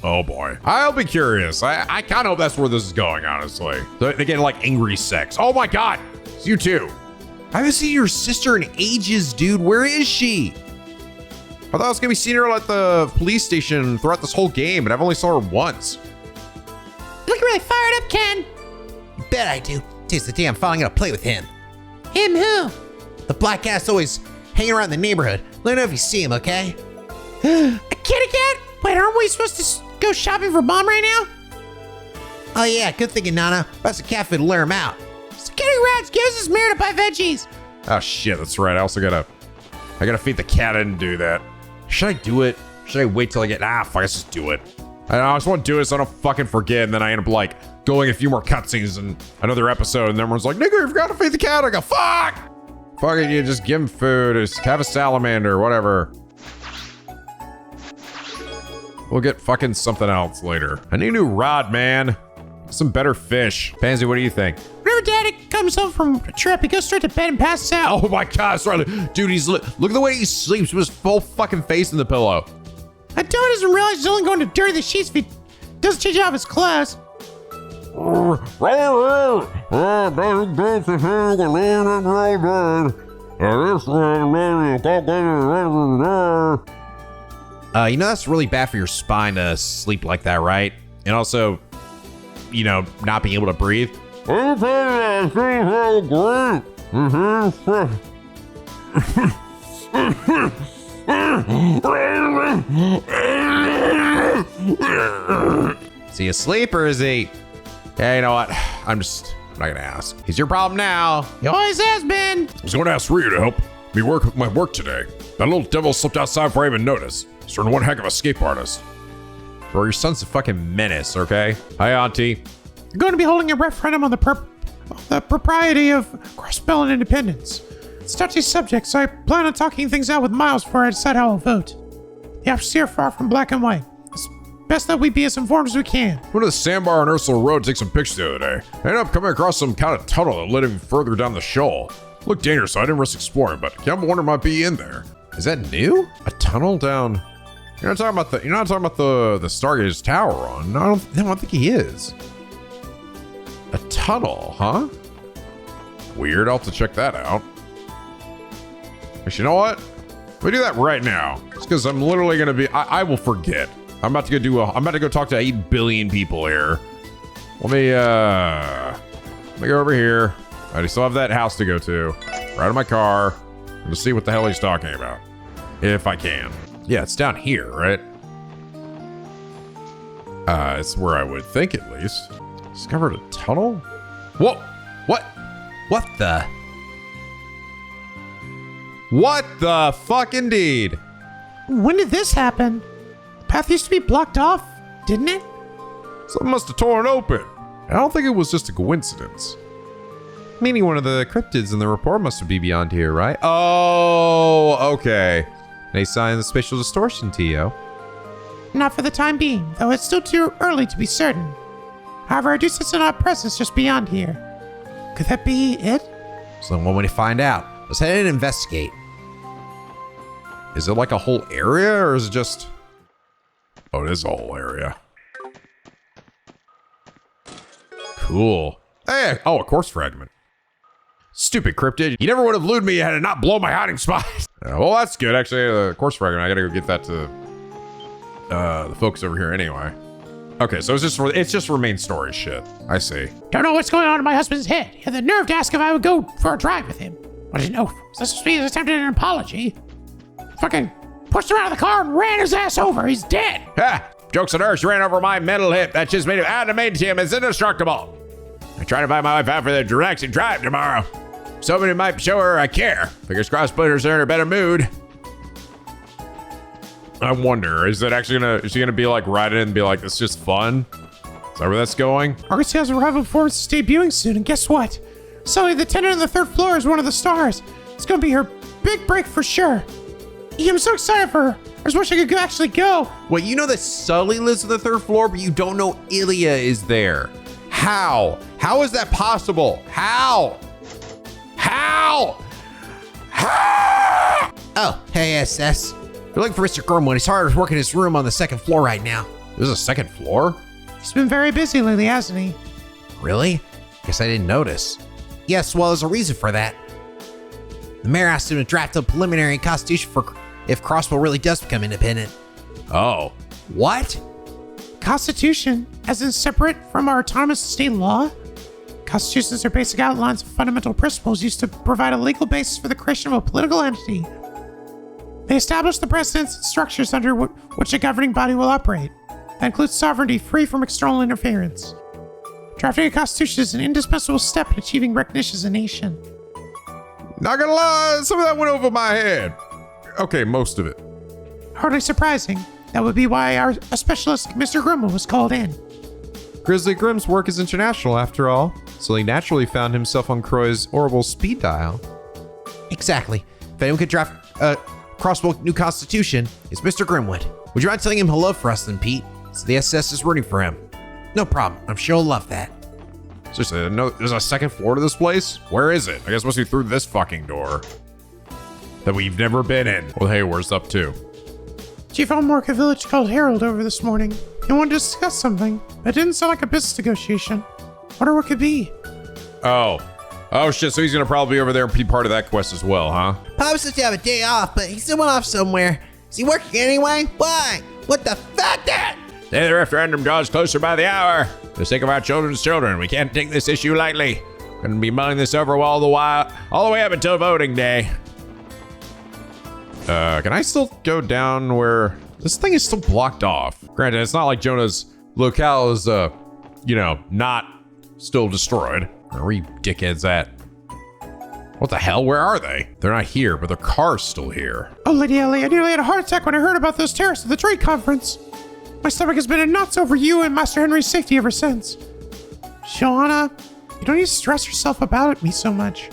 Oh boy. I'll be curious. I kind of hope that's where this is going, honestly. They're getting like angry sex. Oh my god. It's you too. I haven't seen your sister in ages, dude. Where is she? I thought I was gonna be seeing her at the police station throughout this whole game, and I've only saw her once. Looking really fired up, Ken. Bet I do. Taste the day I'm finally gonna play with him. Him who? The black cat's always hanging around the neighborhood. Let me know if you see him, okay? A kitty cat? Wait, aren't we supposed to go shopping for Mom right now? Oh yeah, good thinking, Nana. That's a cat food to lure him out. Kitty rats, give us his mirror to buy veggies. Oh shit, that's right. I gotta feed the cat. I didn't do that. Should I do it? Should I wait till I get, fuck, let's just do it. I just want to do it so I don't fucking forget, and then I end up like going a few more cutscenes in another episode, and everyone's like, nigga, you forgot to feed the cat. I go, fuck! Fuck it, you just give him food, just have a salamander, whatever. We'll get fucking something else later. I need a new rod, man. Some better fish. Pansy, what do you think? Whenever Daddy comes home from a trip, he goes straight to bed and passes out. Oh my god, sorry. Dude, look at the way he sleeps with his full fucking face in the pillow. Until he doesn't realize he's only going to dirty the sheets if he doesn't change out his clothes. You know that's really bad for your spine to sleep like that, right? And also, you know, not being able to breathe. Is he asleep or is he? Yeah, you know what? I'm not gonna ask. It's your problem now. He always has been. I was going to ask Ryu to help me work with my work today. That little devil slipped outside before I even noticed. He's turned one heck of a escape artist. Bro, your son's a fucking menace, okay? Hi, Auntie. I'm going to be holding a referendum on the propriety of Crossbell independence. It's a touchy subject, so I plan on talking things out with Miles before I decide how I'll vote. The options here are far from black and white. It's best that we be as informed as we can. Went to the sandbar on Ursula Road to take some pictures the other day. I ended up coming across some kind of tunnel that led even further down the shoal. Looked dangerous, so I didn't risk exploring, but I'm wondering might be in there. Is that new? A tunnel down? You're not talking about the Stargaze Tower on. No, I don't think he is. A tunnel, huh? Weird, I'll have to check that out. But you know what? We do that right now. It's because I'm literally gonna be. I will forget. I'm about to go talk to 8 billion people here. Let me go over here. I still have that house to go to. Right in my car. And to see what the hell he's talking about. If I can. Yeah, it's down here, right? It's where I would think at least. Discovered a tunnel? Whoa! What? What the? What the fuck indeed? When did this happen? The path used to be blocked off, didn't it? Something must have torn open. I don't think it was just a coincidence. Meaning one of the cryptids in the report must be beyond here, right? Oh, okay. Any sign of the spatial distortion, Tio? Not for the time being, though it's still too early to be certain. However, I do sense an odd presence just beyond here. Could that be it? So one way to find out. Let's head in and investigate. Is it like a whole area, or is it just... Oh, it is a whole area. Cool. Hey, oh, a course fragment. Stupid cryptid. You never would have lured me had it not blown my hiding spot. Well, that's good. Actually, the course fragment, I gotta go get that to the folks over here anyway. Okay, so it's just remain story shit. I see. Don't know what's going on in my husband's head. He had the nerve to ask if I would go for a drive with him. I didn't know. This was being attempted an apology. Fucking pushed him out of the car and ran his ass over. He's dead. Ha! Jokes on her, she ran over my metal hip. That just made him adamantium as indestructible. I try to buy my wife out for the direction drive tomorrow. Somebody might show her I care. Fingers crossed, putters are in a better mood. I wonder, is she gonna be like riding it and be like, it's just fun? Is that where that's going? Argosy has a rival performance is debuting soon, and guess what? Sully, the tenant on the third floor, is one of the stars. It's gonna be her big break for sure. I'm so excited for her. I just wish I could actually go. Wait, you know that Sully lives on the third floor, but you don't know Ilya is there. How? How is that possible? How? How? How? Oh, hey, SS. If you're looking for Mr. Grimwood, he's hard at work in his room on the second floor right now. There's a second floor? He's been very busy lately, hasn't he? Really? Guess I didn't notice. Yes, well, there's a reason for that. The mayor asked him to draft a preliminary constitution for if Crossbell really does become independent. Oh. What? Constitution, as in separate from our autonomous state law? Constitutions are basic outlines of fundamental principles used to provide a legal basis for the creation of a political entity. They establish the precedents and structures under which a governing body will operate. That includes sovereignty free from external interference. Drafting a constitution is an indispensable step in achieving recognition as a nation. Not gonna lie, some of that went over my head. Okay, most of it. Hardly surprising. That would be why a specialist, Mr. Grimwood, was called in. Grizzly Grimm's work is international after all, so he naturally found himself on Croy's Orbital speed dial. Exactly. If anyone could draft Crossbell new constitution, it's Mr. Grimwood. Would you mind telling him hello for us then, Pete? So the SS is rooting for him. No problem. I'm sure he'll love that. Seriously, no, there's a second floor to this place? Where is it? I guess it must be through this fucking door that we've never been in. Well, hey, where's up to? Chief Elmorka Village called Harold over this morning. He wanted to discuss something. It didn't sound like a business negotiation. Wonder what it could be. Oh shit, so he's gonna probably be over there and be part of that quest as well, huh? Pop's supposed to have a day off, but he still went off somewhere. Is he working anyway? Why? What the fuck, Dad? The referendum draws closer by the hour. For the sake of our children's children, we can't take this issue lightly. Gonna be mulling this over all the way up until voting day. Can I still go down where this thing is still blocked off? Granted, it's not like Jonah's locale is, not still destroyed. Where are you dickheads at? What the hell? Where are they? They're not here, but their car's still here. Oh, Lady Ellie, I nearly had a heart attack when I heard about those terrorists at the trade conference. My stomach has been in knots over you and Master Henry's safety ever since. Shauna, you don't need to stress yourself about me so much.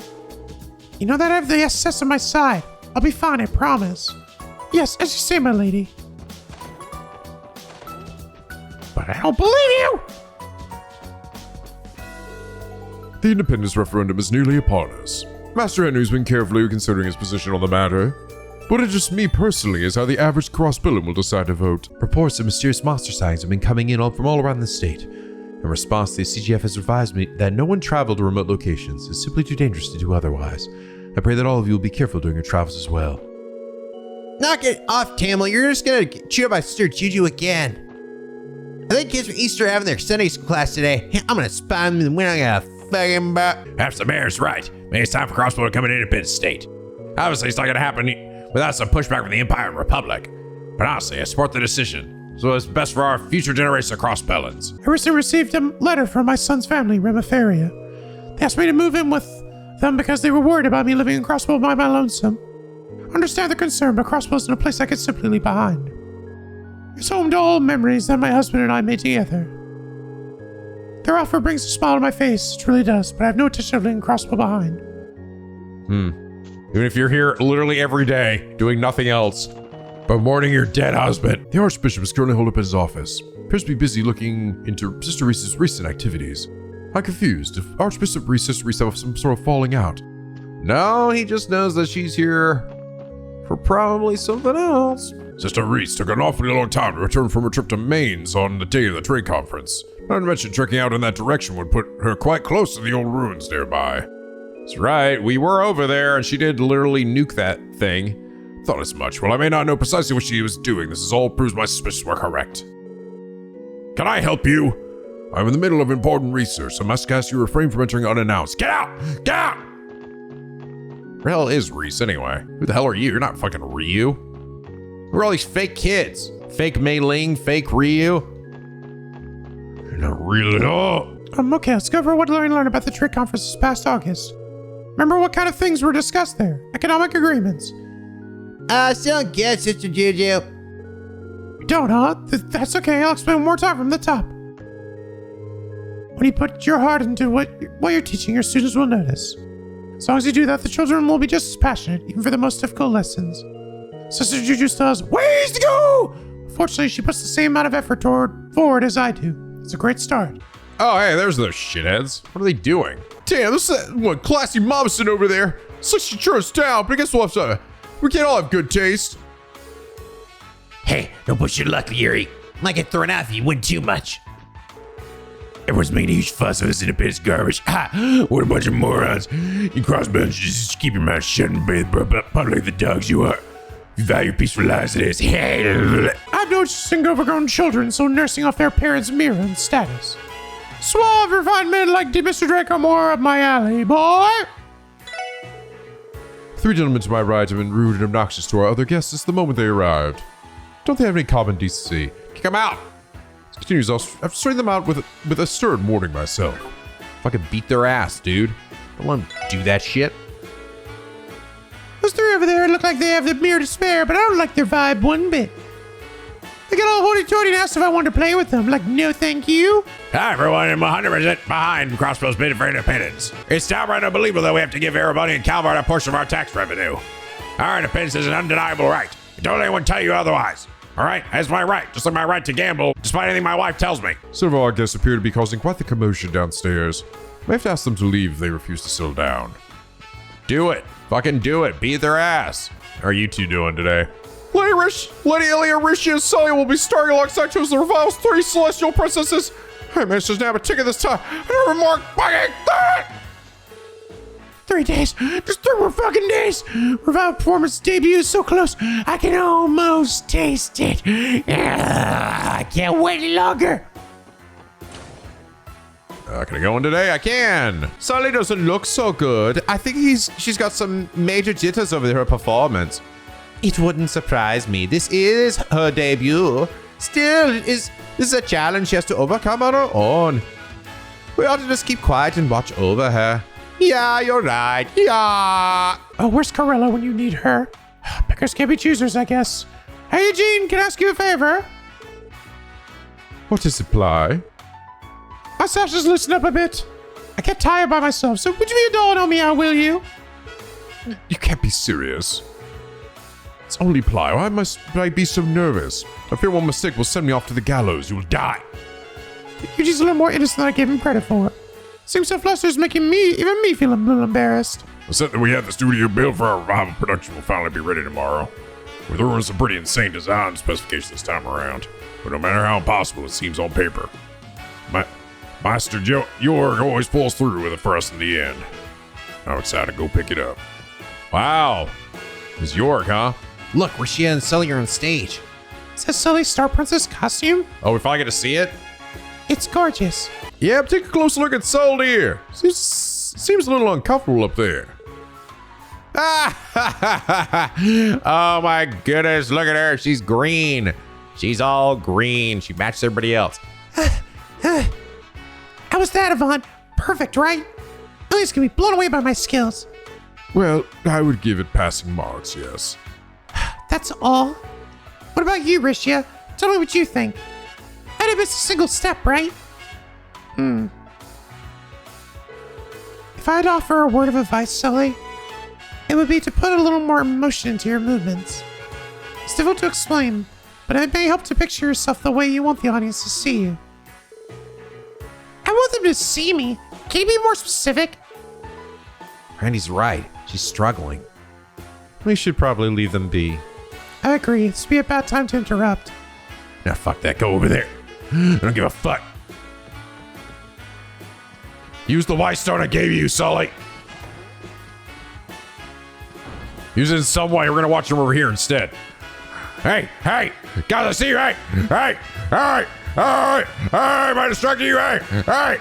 You know that I have the SS on my side. I'll be fine, I promise. Yes, as you say, my lady. But I don't believe you! The independence referendum is nearly upon us. Master Henry's been carefully considering his position on the matter. What interests me personally is how the average Crossbell will decide to vote. Reports of mysterious monster sightings have been coming in from all around the state. In response, the CGF has advised me that no one travel to remote locations. It's simply too dangerous to do otherwise. I pray that all of you will be careful during your travels as well. Knock it off, Tamil. You're just gonna get chewed by Sister Juju again. I think kids for Easter having their Sunday school class today. I'm gonna spy them and we're not gonna fucking Perhaps the mayor's right. Maybe it's time for Crossbell to come in Independence State. Obviously, it's not gonna happen without some pushback from the Empire and Republic. But honestly, I support the decision. So it's best for our future generation of Crossbellans. I recently received a letter from my son's family, Remiferia. They asked me to move in with them because they were worried about me living in Crossbell by my lonesome. I understand the concern, but Crossbell isn't a place I could simply leave behind. It's home to all memories that my husband and I made together. Their offer brings a smile to my face, it really does, but I have no intention of leaving Crossbell behind. Even if you're here literally every day, doing nothing else, but mourning your dead husband. The Archbishop is currently holed up in his office. Appears to be busy looking into Sister Reese's recent activities. I'm confused if Archbishop Reese and Sister Reese have some sort of falling out. No, he just knows that she's here for probably something else. Sister Reese took an awfully long time to return from her trip to Mainz on the day of the trade conference. Not to mention trekking out in that direction would put her quite close to the old ruins nearby. That's right, we were over there and she did literally nuke that thing. Thought as much. While I may not know precisely what she was doing, this is all proves my suspicions were correct. Can I help you? I'm in the middle of important research, so must ask you refrain from entering unannounced. Get out! Get out! Who the hell is Reese anyway? Who the hell are you? You're not fucking Ryu. Who are all these fake kids? Fake Mei Ling, fake Ryu? You're not real at all. Okay, let's go over what we learned about the trade conference this past August. Remember what kind of things were discussed there? Economic agreements. So good, Sister Juju. You don't, huh? That's okay, I'll explain one more time from the top. When you put your heart into what you're teaching, your students will notice. As long as you do that, the children will be just as passionate, even for the most difficult lessons. Sister Juju still has ways to go! Fortunately, she puts the same amount of effort forward as I do. It's a great start. Oh, hey, there's those shitheads. What are they doing? Damn, this is one classy momson over there. Looks like she turns down, but I guess we can't all have good taste. Hey, don't push your luck, Yuri. Might get thrown out if you win too much. Everyone's making a huge fuss of this independence garbage. Ha! What a bunch of morons. You crossbones should just keep your mouth shut and bathe public the dogs you are. You value peaceful lives it is. I have no interest in overgrown children, so nursing off their parents' mirror and status. Suave, refined men like Mr. Drake are more up my alley, boy! Three gentlemen to my right have been rude and obnoxious to our other guests since the moment they arrived. Don't they have any common decency? Kick them out. Continues, I've started them out with a stern warning myself. Fucking beat their ass, dude. Don't let them do that shit. Those three over there look like they have the mirror to spare, but I don't like their vibe one bit. They got all hoity-toity and asked if I wanted to play with them. Like, no thank you. Hi, everyone. I'm 100% behind Crossbell's bid for independence. It's downright unbelievable that we have to give Erebonian Calvard a portion of our tax revenue. Our independence is an undeniable right. Don't let anyone tell you otherwise. All right? That's my right. Just like my right to gamble, despite anything my wife tells me. Several of our guests appear to be causing quite the commotion downstairs. We have to ask them to leave if they refuse to settle down. Do it. Fucking do it. Beat their ass. How are you two doing today? Lady Elia, Rishi, and Sully will be starring alongside two of the Revile's 3 celestial princesses. I managed to nab a ticket this time. I never marked fucking that! 3 days. Just 3 more fucking days. Revival performance debut is so close. I can almost taste it. I can't wait any longer. Can I go in today? I can. Sully doesn't look so good. I think she's got some major jitters over her performance. It wouldn't surprise me. This is her debut. Still, this is a challenge she has to overcome on her own. We ought to just keep quiet and watch over her. Yeah, you're right. Yeah. Oh, where's Corella when you need her? Pickers can't be choosers, I guess. Hey, Eugene, can I ask you a favor? What is supply? My sash is loosened up a bit. I get tired by myself, so would you be a doll and help me out, will you? You can't be serious. It's only Ply. Why must I be so nervous? I fear one mistake will send me off to the gallows. You'll die. Eugene's a little more innocent than I gave him credit for. Seems so flustered is making even me feel a little embarrassed. The set that we had the studio built for our revival production will finally be ready tomorrow. We threw in some pretty insane design specifications this time around, but no matter how impossible it seems on paper, Master York always pulls through with it for us in the end. I'm excited to go pick it up. Wow. It's York, huh? Look, Rashia and Sully are on stage. Is that Sully's Star Princess costume? Oh, we finally get to see it? It's gorgeous. Yeah, take a closer look at Soul here. Seems a little uncomfortable up there. Oh my goodness, look at her. She's green. She's all green. She matches everybody else. How was that, Yvonne? Perfect, right? Ellie's gonna be blown away by my skills. Well, I would give it passing marks, yes. That's all. What about you, Rishia? Tell me what you think. I didn't miss a single step, right? If I'd offer a word of advice, Sully, it would be to put a little more emotion into your movements. It's difficult to explain, but it may help to picture yourself the way you want the audience to see you. I want them to see me. Can you be more specific? Randy's right. She's struggling. We should probably leave them be. I agree. This would be a bad time to interrupt. Now fuck that. Go over there. I don't give a fuck. Use the white stone I gave you, Sully. Use it in some way. We're gonna watch them over here instead. Hey, guys, I see you. Hey, am I distracting you? Hey.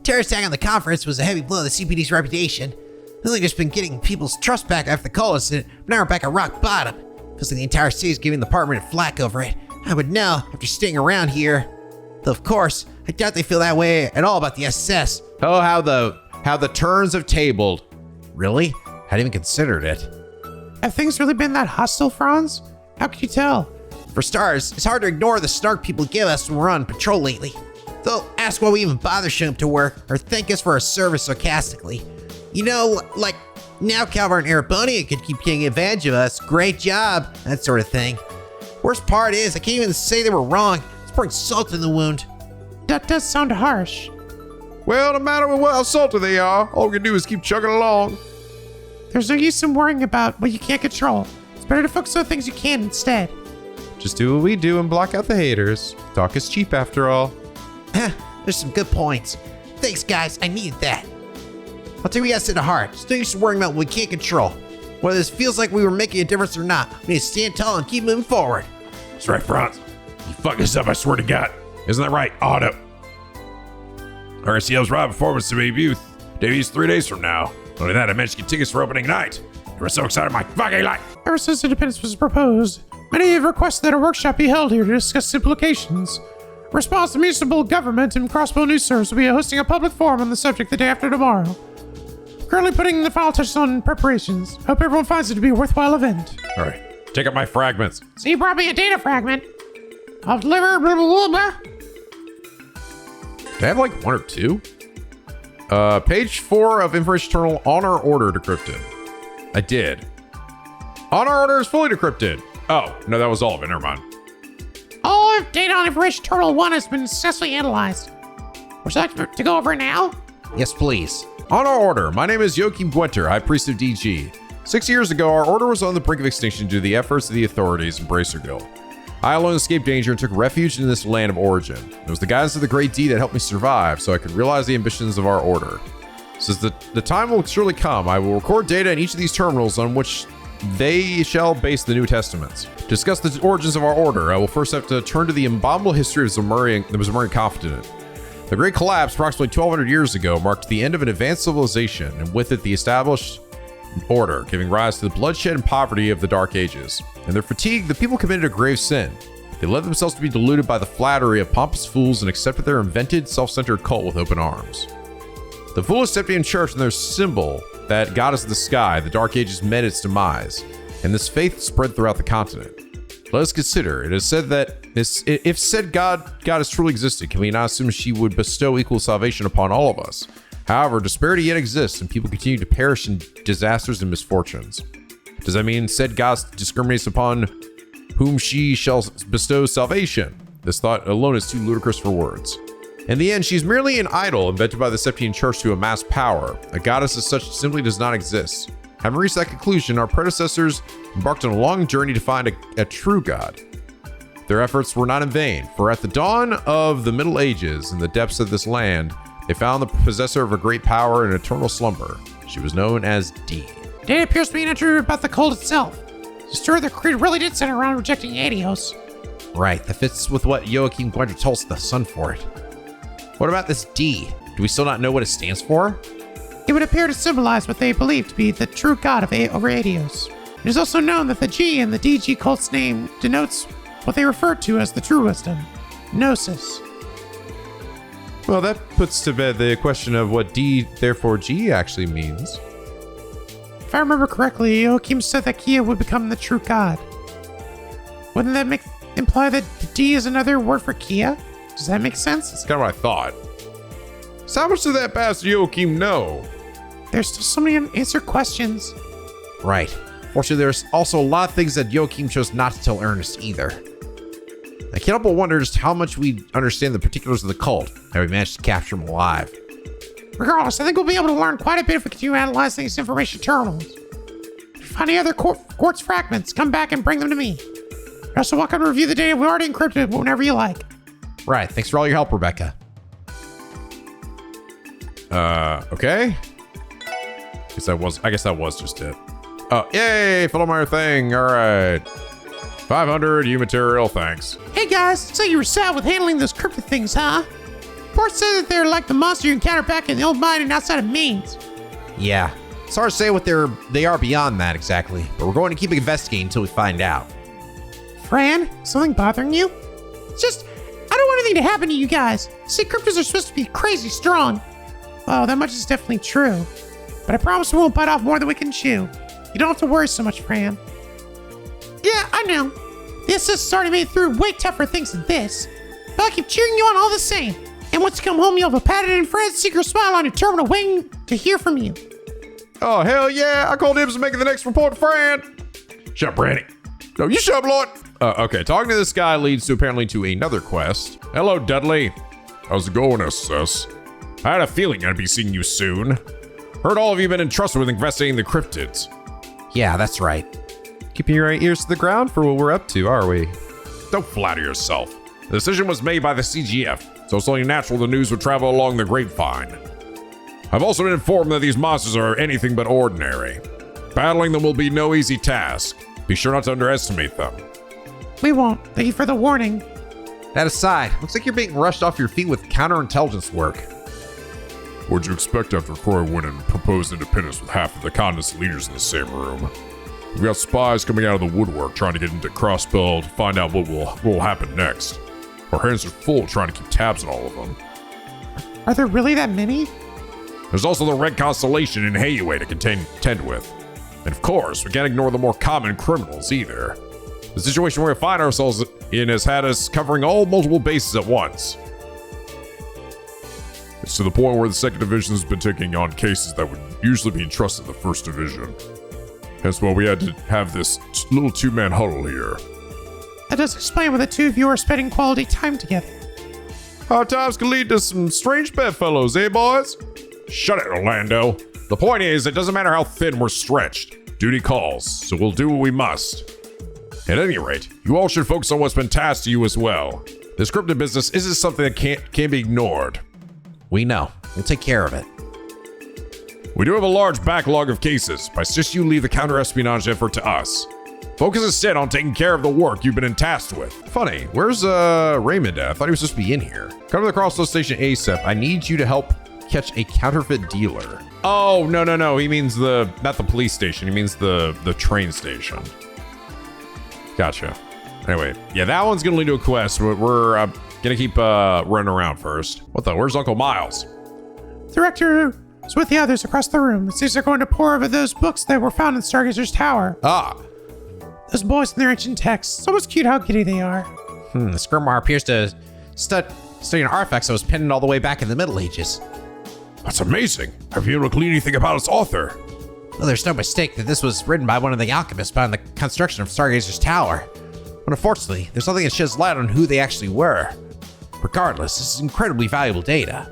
Terrorist attack on the conference was a heavy blow to the CPD's reputation. We've only just been getting people's trust back after the Cole incident, but now we're back at rock bottom. Feels like the entire city is giving the department a flack over it. I would know after staying around here. Though of course, I doubt they feel that way at all about the SS. Oh, how the turns have tabled. Really? Hadn't even considered it. Have things really been that hostile, Franz? How can you tell? For starters, it's hard to ignore the snark people give us when we're on patrol lately. They'll ask why we even bother showing up to work or thank us for our service sarcastically. You know, like, now Calvard and Erebonian could keep taking advantage of us. Great job, that sort of thing. Worst part is, I can't even say they were wrong. It's pouring salt in the wound. That does sound harsh. Well, no matter how salty they are, all we can do is keep chugging along. There's no use in worrying about what you can't control. It's better to focus on things you can instead. Just do what we do and block out the haters. Talk is cheap after all. There's some good points. Thanks, guys. I needed that. I'll take what you guys said to heart. Just no use worrying about what we can't control. Whether this feels like we were making a difference or not, we need to stand tall and keep moving forward. That's right, Franz. You fuck this up, I swear to God. Isn't that right, Otto? RCL's Rob performance to debuts 3 days from now. Only that, I managed to get tickets for opening night. I was so excited my fucking life. Ever since independence was proposed, many have requested that a workshop be held here to discuss implications. Response to municipal government and Crossbell News Service will be hosting a public forum on the subject the day after tomorrow. Currently putting the final touches on preparations. Hope everyone finds it to be a worthwhile event. All right, take up my fragments. So you brought me a data fragment. I'll deliver blah, blah, blah, blah. Do I have like one or two? Page 4 of Information Terminal Honor Order decrypted. I did. Honor Order is fully decrypted. Oh, no, that was all of it. Never mind. All of data on Information Terminal 1 has been successfully analyzed. Would you like to go over it now? Yes, please. Honor Order. My name is Joachim Gwenter, High Priest of DG. 6 years ago, our order was on the brink of extinction due to the efforts of the authorities in Bracerville. I alone escaped danger and took refuge in this land of origin. It was the guidance of the Great D that helped me survive so I could realize the ambitions of our order. Since the time will surely come, I will record data in each of these terminals on which they shall base the New Testaments. To discuss the origins of our order, I will first have to turn to the abominable history of the Zamurian continent. The Great Collapse, approximately 1,200 years ago, marked the end of an advanced civilization, and with it the established order, giving rise to the bloodshed and poverty of the Dark Ages. In their fatigue, the people committed a grave sin. They let themselves to be deluded by the flattery of pompous fools and accepted their invented, self-centered cult with open arms. The foolish Septian Church and their symbol, that goddess of the sky, the Dark Ages met its demise, and this faith spread throughout the continent. Let us consider, it is said that if said goddess truly existed, can we not assume she would bestow equal salvation upon all of us? However, disparity yet exists, and people continue to perish in disasters and misfortunes. Does that mean said goddess discriminates upon whom she shall bestow salvation? This thought alone is too ludicrous for words. In the end, she is merely an idol invented by the Septian Church to amass power. A goddess as such simply does not exist. Having reached that conclusion, our predecessors embarked on a long journey to find a true god. Their efforts were not in vain, for at the dawn of the Middle Ages, in the depths of this land, they found the possessor of a great power in eternal slumber. She was known as D. Data appears to be inaccurate about the cult itself. The story of the creed really did center around rejecting Adios. Right, that fits with what Joachim Gwender told the sun for it. What about this D? Do we still not know what it stands for? It would appear to symbolize what they believe to be the true god of Radios. It is also known that the G in the DG cult's name denotes what they refer to as the true wisdom, Gnosis. Well, that puts to bed the question of what D, therefore G, actually means. If I remember correctly, Joachim said that Kia would become the true god. Wouldn't that imply that the D is another word for Kia? Does that make sense? That's kind of what I thought. So how much did that bastard Joachim know? There's still so many unanswered questions. Right. Fortunately, there's also a lot of things that Joachim chose not to tell Ernest either. I can't help but wonder just how much we understand the particulars of the cult, and we managed to capture him alive. Regardless, I think we'll be able to learn quite a bit if we continue analyzing these information terminals. If you find any other quartz fragments, come back and bring them to me. You're also welcome to review the data we already encrypted whenever you like. Right. Thanks for all your help, Rebecca. Okay. I guess that was just it. Oh, yay! Follow my thing. All right. 500 U material, thanks. Hey guys, so you were sad with handling those cryptid things, huh? Reports say that they're like the monster you encounter back in the old mine and outside of Mainz. Yeah. It's hard to say what they are beyond that exactly, but we're going to keep investigating until we find out. Fran, something bothering you? It's just, I don't want anything to happen to you guys. See, cryptids are supposed to be crazy strong. Well, that much is definitely true. But I promise we won't bite off more than we can chew. You don't have to worry so much, Fran. Yeah, I know. The SS already made it through way tougher things than this. But I'll keep cheering you on all the same. And once you come home, you'll have a padded and Fred's secret smile on your terminal waiting to hear from you. Oh, hell yeah. I called him to make the next report to Fran. Shut up, Brandy. No, you shut up, Lloyd. Okay, talking to this guy leads apparently to another quest. Hello, Dudley. How's it going, SS? I had a feeling I'd be seeing you soon. Heard all of you been entrusted with investigating the cryptids. Yeah, that's right. Keeping your ears to the ground for what we're up to, are we? Don't flatter yourself. The decision was made by the CGF, so it's only natural the news would travel along the grapevine. I've also been informed that these monsters are anything but ordinary. Battling them will be no easy task. Be sure not to underestimate them. We won't. Thank you for the warning. That aside, looks like you're being rushed off your feet with counterintelligence work. What'd you expect after Croy went and proposed independence with half of the continent's leaders in the same room? We've got spies coming out of the woodwork trying to get into Crossbell to find out what will happen next. Our hands are full trying to keep tabs on all of them. Are there really that many? There's also the Red Constellation in Hayue to contend with. And of course, we can't ignore the more common criminals either. The situation we find ourselves in has had us covering all multiple bases at once. It's to the point where the 2nd Division has been taking on cases that would usually be entrusted to the 1st Division. Hence why we had to have this little two-man huddle here. That does explain why the two of you are spending quality time together. Hard times can lead to some strange bedfellows, eh, boys? Shut it, Orlando. The point is, it doesn't matter how thin we're stretched. Duty calls, so we'll do what we must. At any rate, you all should focus on what's been tasked to you as well. This cryptid business isn't something that can't be ignored. We know. We'll take care of it. We do have a large backlog of cases, but I suggest you leave the counter-espionage effort to us. Focus instead on taking care of the work you've been tasked with. Funny, where's Raymond at? I thought he was supposed to be in here. Come to the Crossbell station ASAP. I need you to help catch a counterfeit dealer. Oh, no. He means not the police station. He means the train station. Gotcha. Anyway, yeah, that one's gonna lead to a quest. We're gonna keep running around first. What the? Where's Uncle Miles? Director is with the others across the room. It seems they're going to pour over those books that were found in Stargazer's tower. Ah. Those boys and their ancient texts. It's almost cute how giddy they are. This grimoire appears to study an artifact that was pinned all the way back in the Middle Ages. That's amazing. Have you been able to glean anything about its author? Well, there's no mistake that this was written by one of the alchemists behind the construction of Stargazer's tower. But unfortunately, there's nothing that sheds light on who they actually were. Regardless, this is incredibly valuable data.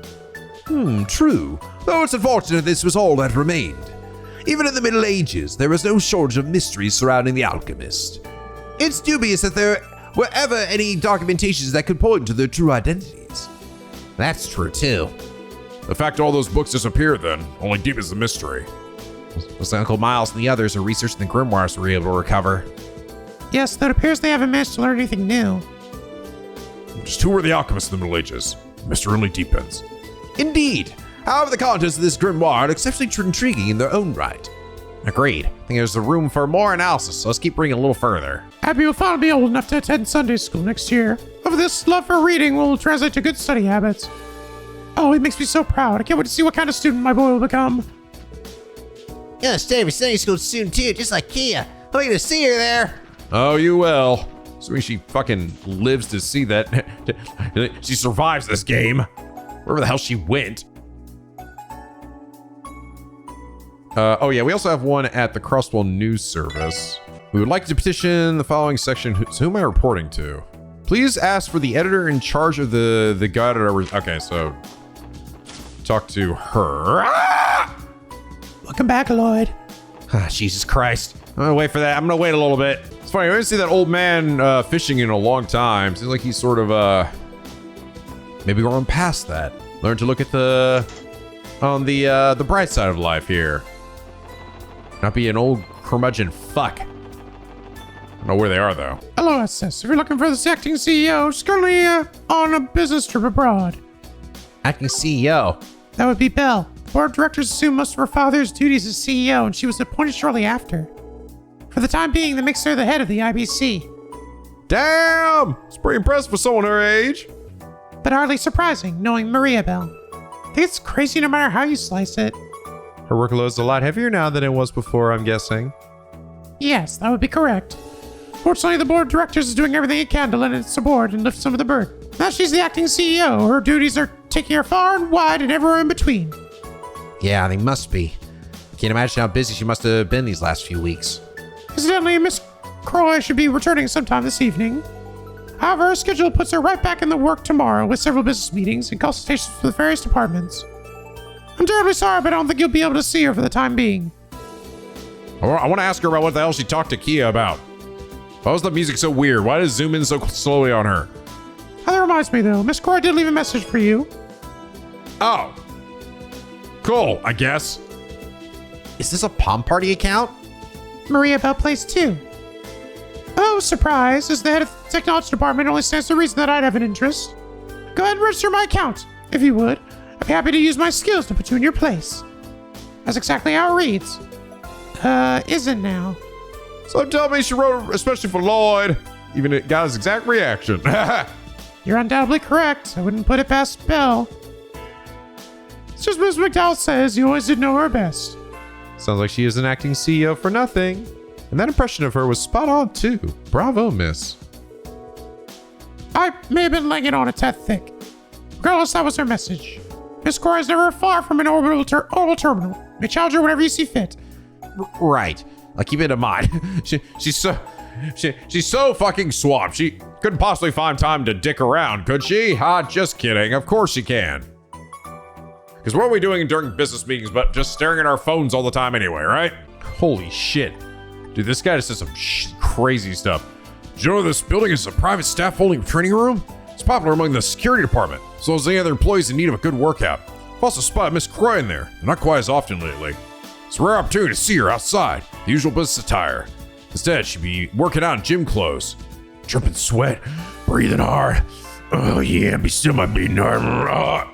True. Though it's unfortunate this was all that remained. Even in the Middle Ages, there was no shortage of mysteries surrounding the alchemist. It's dubious that there were ever any documentations that could point to their true identities. That's true, too. The fact all those books disappeared then only deepens the mystery. Was Uncle Miles and the others are researching the grimoires we were able to recover. Yes, though it appears they haven't managed to learn anything new. Just who were the alchemists in the Middle Ages? Mystery only deepens. Indeed. However, the contents of this grimoire are exceptionally intriguing in their own right. Agreed. I think there's room for more analysis, so let's keep reading a little further. Abby will finally be old enough to attend Sunday school next year. Of this love for reading will translate to good study habits. Oh, it makes me so proud. I can't wait to see what kind of student my boy will become. Gonna stay for Sunday school soon too, just like Kia. Hoping to see her there. Oh, you will. Assuming she fucking lives to see that. She survives this game. Wherever the hell she went. Oh yeah, we also have one at the Crossbell News Service. We would like to petition the following section. So who am I reporting to? Please ask for the editor in charge of the guide. Okay, so talk to her. Ah! Welcome back, Lloyd. Ah, Jesus Christ. I'm gonna wait for that. I'm gonna wait a little bit. It's funny. I didn't see that old man fishing in a long time. Seems like he's sort of maybe going past that. Learn to look at the bright side of life here. Not be an old curmudgeon fuck. I don't know where they are though. Hello, SS. If you're looking for this acting CEO, she's currently on a business trip abroad. Acting CEO. That would be Belle. The board of directors assumed most of her father's duties as CEO, and she was appointed shortly after. For the time being, that makes her the head of the IBC. Damn! It's pretty impressive for someone her age. But hardly surprising, knowing Maria Belle. I think it's crazy no matter how you slice it. Her workload's a lot heavier now than it was before, I'm guessing. Yes, that would be correct. Fortunately, the board of directors is doing everything it can to lend its support and lift some of the burden. Now she's the acting CEO. Her duties are taking her far and wide and everywhere in between. Yeah, they must be. Can't imagine how busy she must have been these last few weeks. Incidentally, Miss Croy should be returning sometime this evening. However, her schedule puts her right back in the work tomorrow with several business meetings and consultations with the various departments. I'm terribly sorry, but I don't think you'll be able to see her for the time being. I want to ask her about what the hell she talked to Kia about. Why was the music so weird? Why does it zoom in so slowly on her? That reminds me, though. Miss Croy did leave a message for you. Oh. Cool, I guess. Is this a Palm Party account? Maria Belle plays too. Oh, surprise. As the head of the technology department, it only stands to reason that I'd have an interest. Go ahead and register my account, if you would. I'd be happy to use my skills to put you in your place. That's exactly how it reads. Isn't now. So tell me she wrote it especially for Lloyd. Even it got his exact reaction. You're undoubtedly correct. I wouldn't put it past Belle. It's just Ms. McDowell says you always did know her best. Sounds like she is an acting CEO for nothing. And that impression of her was spot on too. Bravo, miss. I may have been laying it on a tad thick. Regardless, that was her message. Miss Cora is never far from an orbital terminal. You may challenge her whenever you see fit. Right. I'll keep it in mind. She's so fucking swamped. She couldn't possibly find time to dick around, could she? Just kidding. Of course she can. Because what are we doing during business meetings but just staring at our phones all the time anyway, right? Holy shit. Dude, this guy just says some crazy stuff. Did you know this building is a private staff-only training room? It's popular among the security department, as well as any other employees in need of a good workout. I've also spotted Miss Croy in there, but not quite as often lately. It's a rare opportunity to see her outside, the usual business attire. Instead, she'd be working out in gym clothes. Dripping sweat, breathing hard. Oh yeah, be still my beating heart.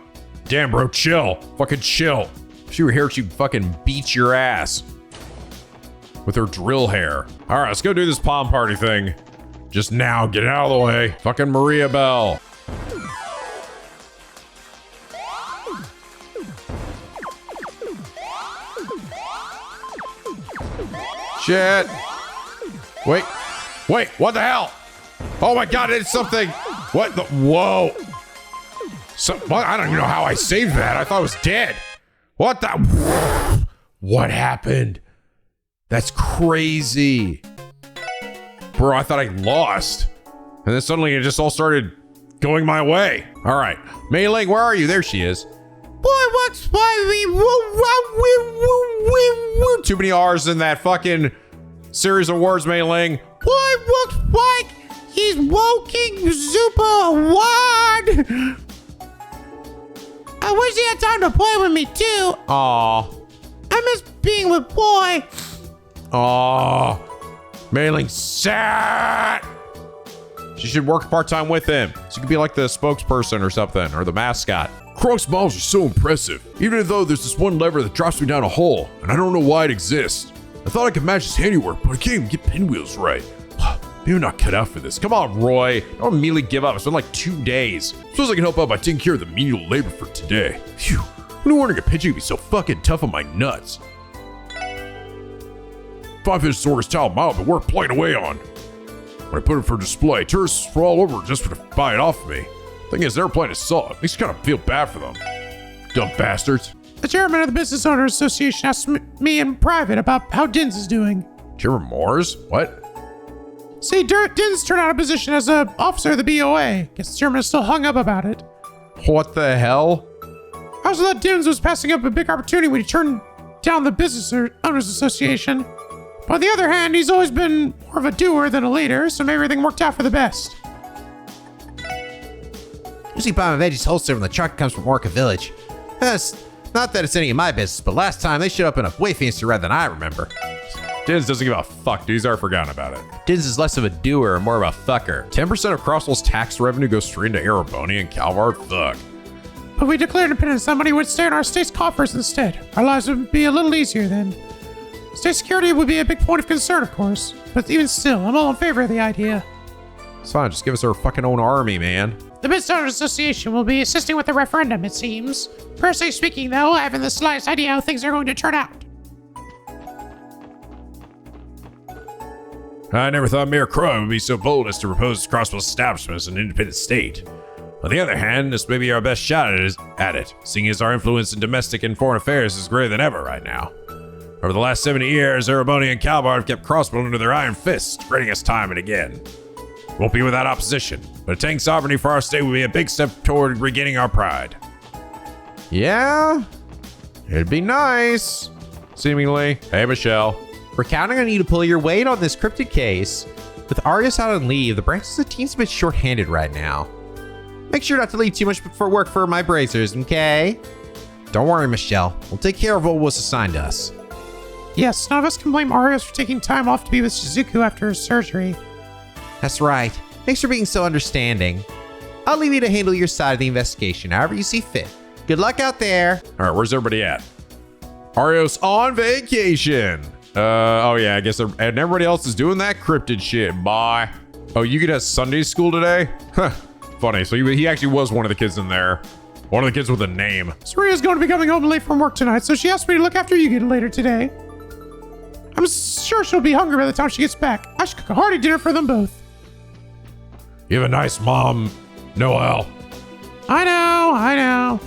Damn, bro, chill. Fucking chill. If she were here, she'd fucking beat your ass. With her drill hair. All right, let's go do this palm party thing. Just now, get it out of the way. Fucking Maria Belle. Shit. Wait, what the hell? Oh my God, it's something. What the, whoa. What? I don't even know how I saved that. I thought it was dead. What the, what happened? That's crazy. Bro, I thought I lost. And then suddenly it just all started going my way. All right, Mei Ling, where are you? There she is. Boy, what's why Too many R's in that fucking series of words, Mei Ling. Boy looks like he's walking super wide. I wish he had time to play with me too. Aw. I miss being with Boy. Aw. Mei Ling, sad. She should work part-time with him. She could be like the spokesperson or something, or the mascot. Crossballs are so impressive, even though there's this one lever that drops me down a hole, and I don't know why it exists. I thought I could match his handiwork, but I can't even get pinwheels right. Maybe I'm not cut out for this. Come on, Roy. Don't immediately give up. It's been like 2 days. Suppose I can help out by taking care of the menial labor for today. Phew. Who knew ordering a pitching would be so fucking tough on my nuts? 5-inch sword is tile mild, but worth playing away on. When I put it for display, tourists were all over just to buy it off of me. Thing is, their plan is solid. Makes you kind of feel bad for them. Dumb bastards. The chairman of the Business Owners Association asked me in private about how Dins is doing. Chairman Moores? What? See, Dins turned out a position as an officer of the BOA. Guess the chairman is still hung up about it. What the hell? I also thought Dins was passing up a big opportunity when he turned down the Business Owners Association. But on the other hand, he's always been more of a doer than a leader, so maybe everything worked out for the best. Usually buy my veggies wholesale when the truck comes from Orca Village. Not that it's any of my business, but last time they showed up in a way fancier red than I remember. Dins doesn't give a fuck. Dude's already forgotten about it. Dins is less of a doer and more of a fucker. 10% of Crossbell's tax revenue goes straight into Erebonian Calvard? Fuck. But we declared independence, that money would stay in our state's coffers instead. Our lives would be a little easier then. State security would be a big point of concern, of course. But even still, I'm all in favor of the idea. It's fine. Just give us our fucking own army, man. The Business Owners Association will be assisting with the referendum, it seems. Personally speaking, though, I haven't the slightest idea how things are going to turn out. I never thought Mayor Crow would be so bold as to propose Crossbell's establishment as an independent state. On the other hand, this may be our best shot at it, seeing as our influence in domestic and foreign affairs is greater than ever right now. Over the last 70 years, Erebonian and Calvard have kept Crossbell under their iron fist, spreading us time and again. Won't be without opposition, but attaining sovereignty for our state will be a big step toward regaining our pride. Yeah? It'd be nice. Seemingly. Hey, Michelle. We're counting on you to pull your weight on this cryptid case. With Arius out on leave, the branch as a team's a bit short-handed right now. Make sure not to leave too much for work for my bracers, okay? Don't worry, Michelle. We'll take care of what was assigned to us. Yes, none of us can blame Arius for taking time off to be with Shizuku after his surgery. That's right. Thanks for being so understanding. I'll leave you to handle your side of the investigation however you see fit. Good luck out there. All right, where's everybody at? Arios on vacation. Oh yeah, I guess and everybody else is doing that cryptid shit. Bye. Oh, you could have Sunday school today? Huh. Funny. So he actually was one of the kids in there. One of the kids with a name. Saria's going to be coming home late from work tonight, so she asked me to look after you again later today. I'm sure she'll be hungry by the time she gets back. I should cook a hearty dinner for them both. You have a nice mom, Noel. I know.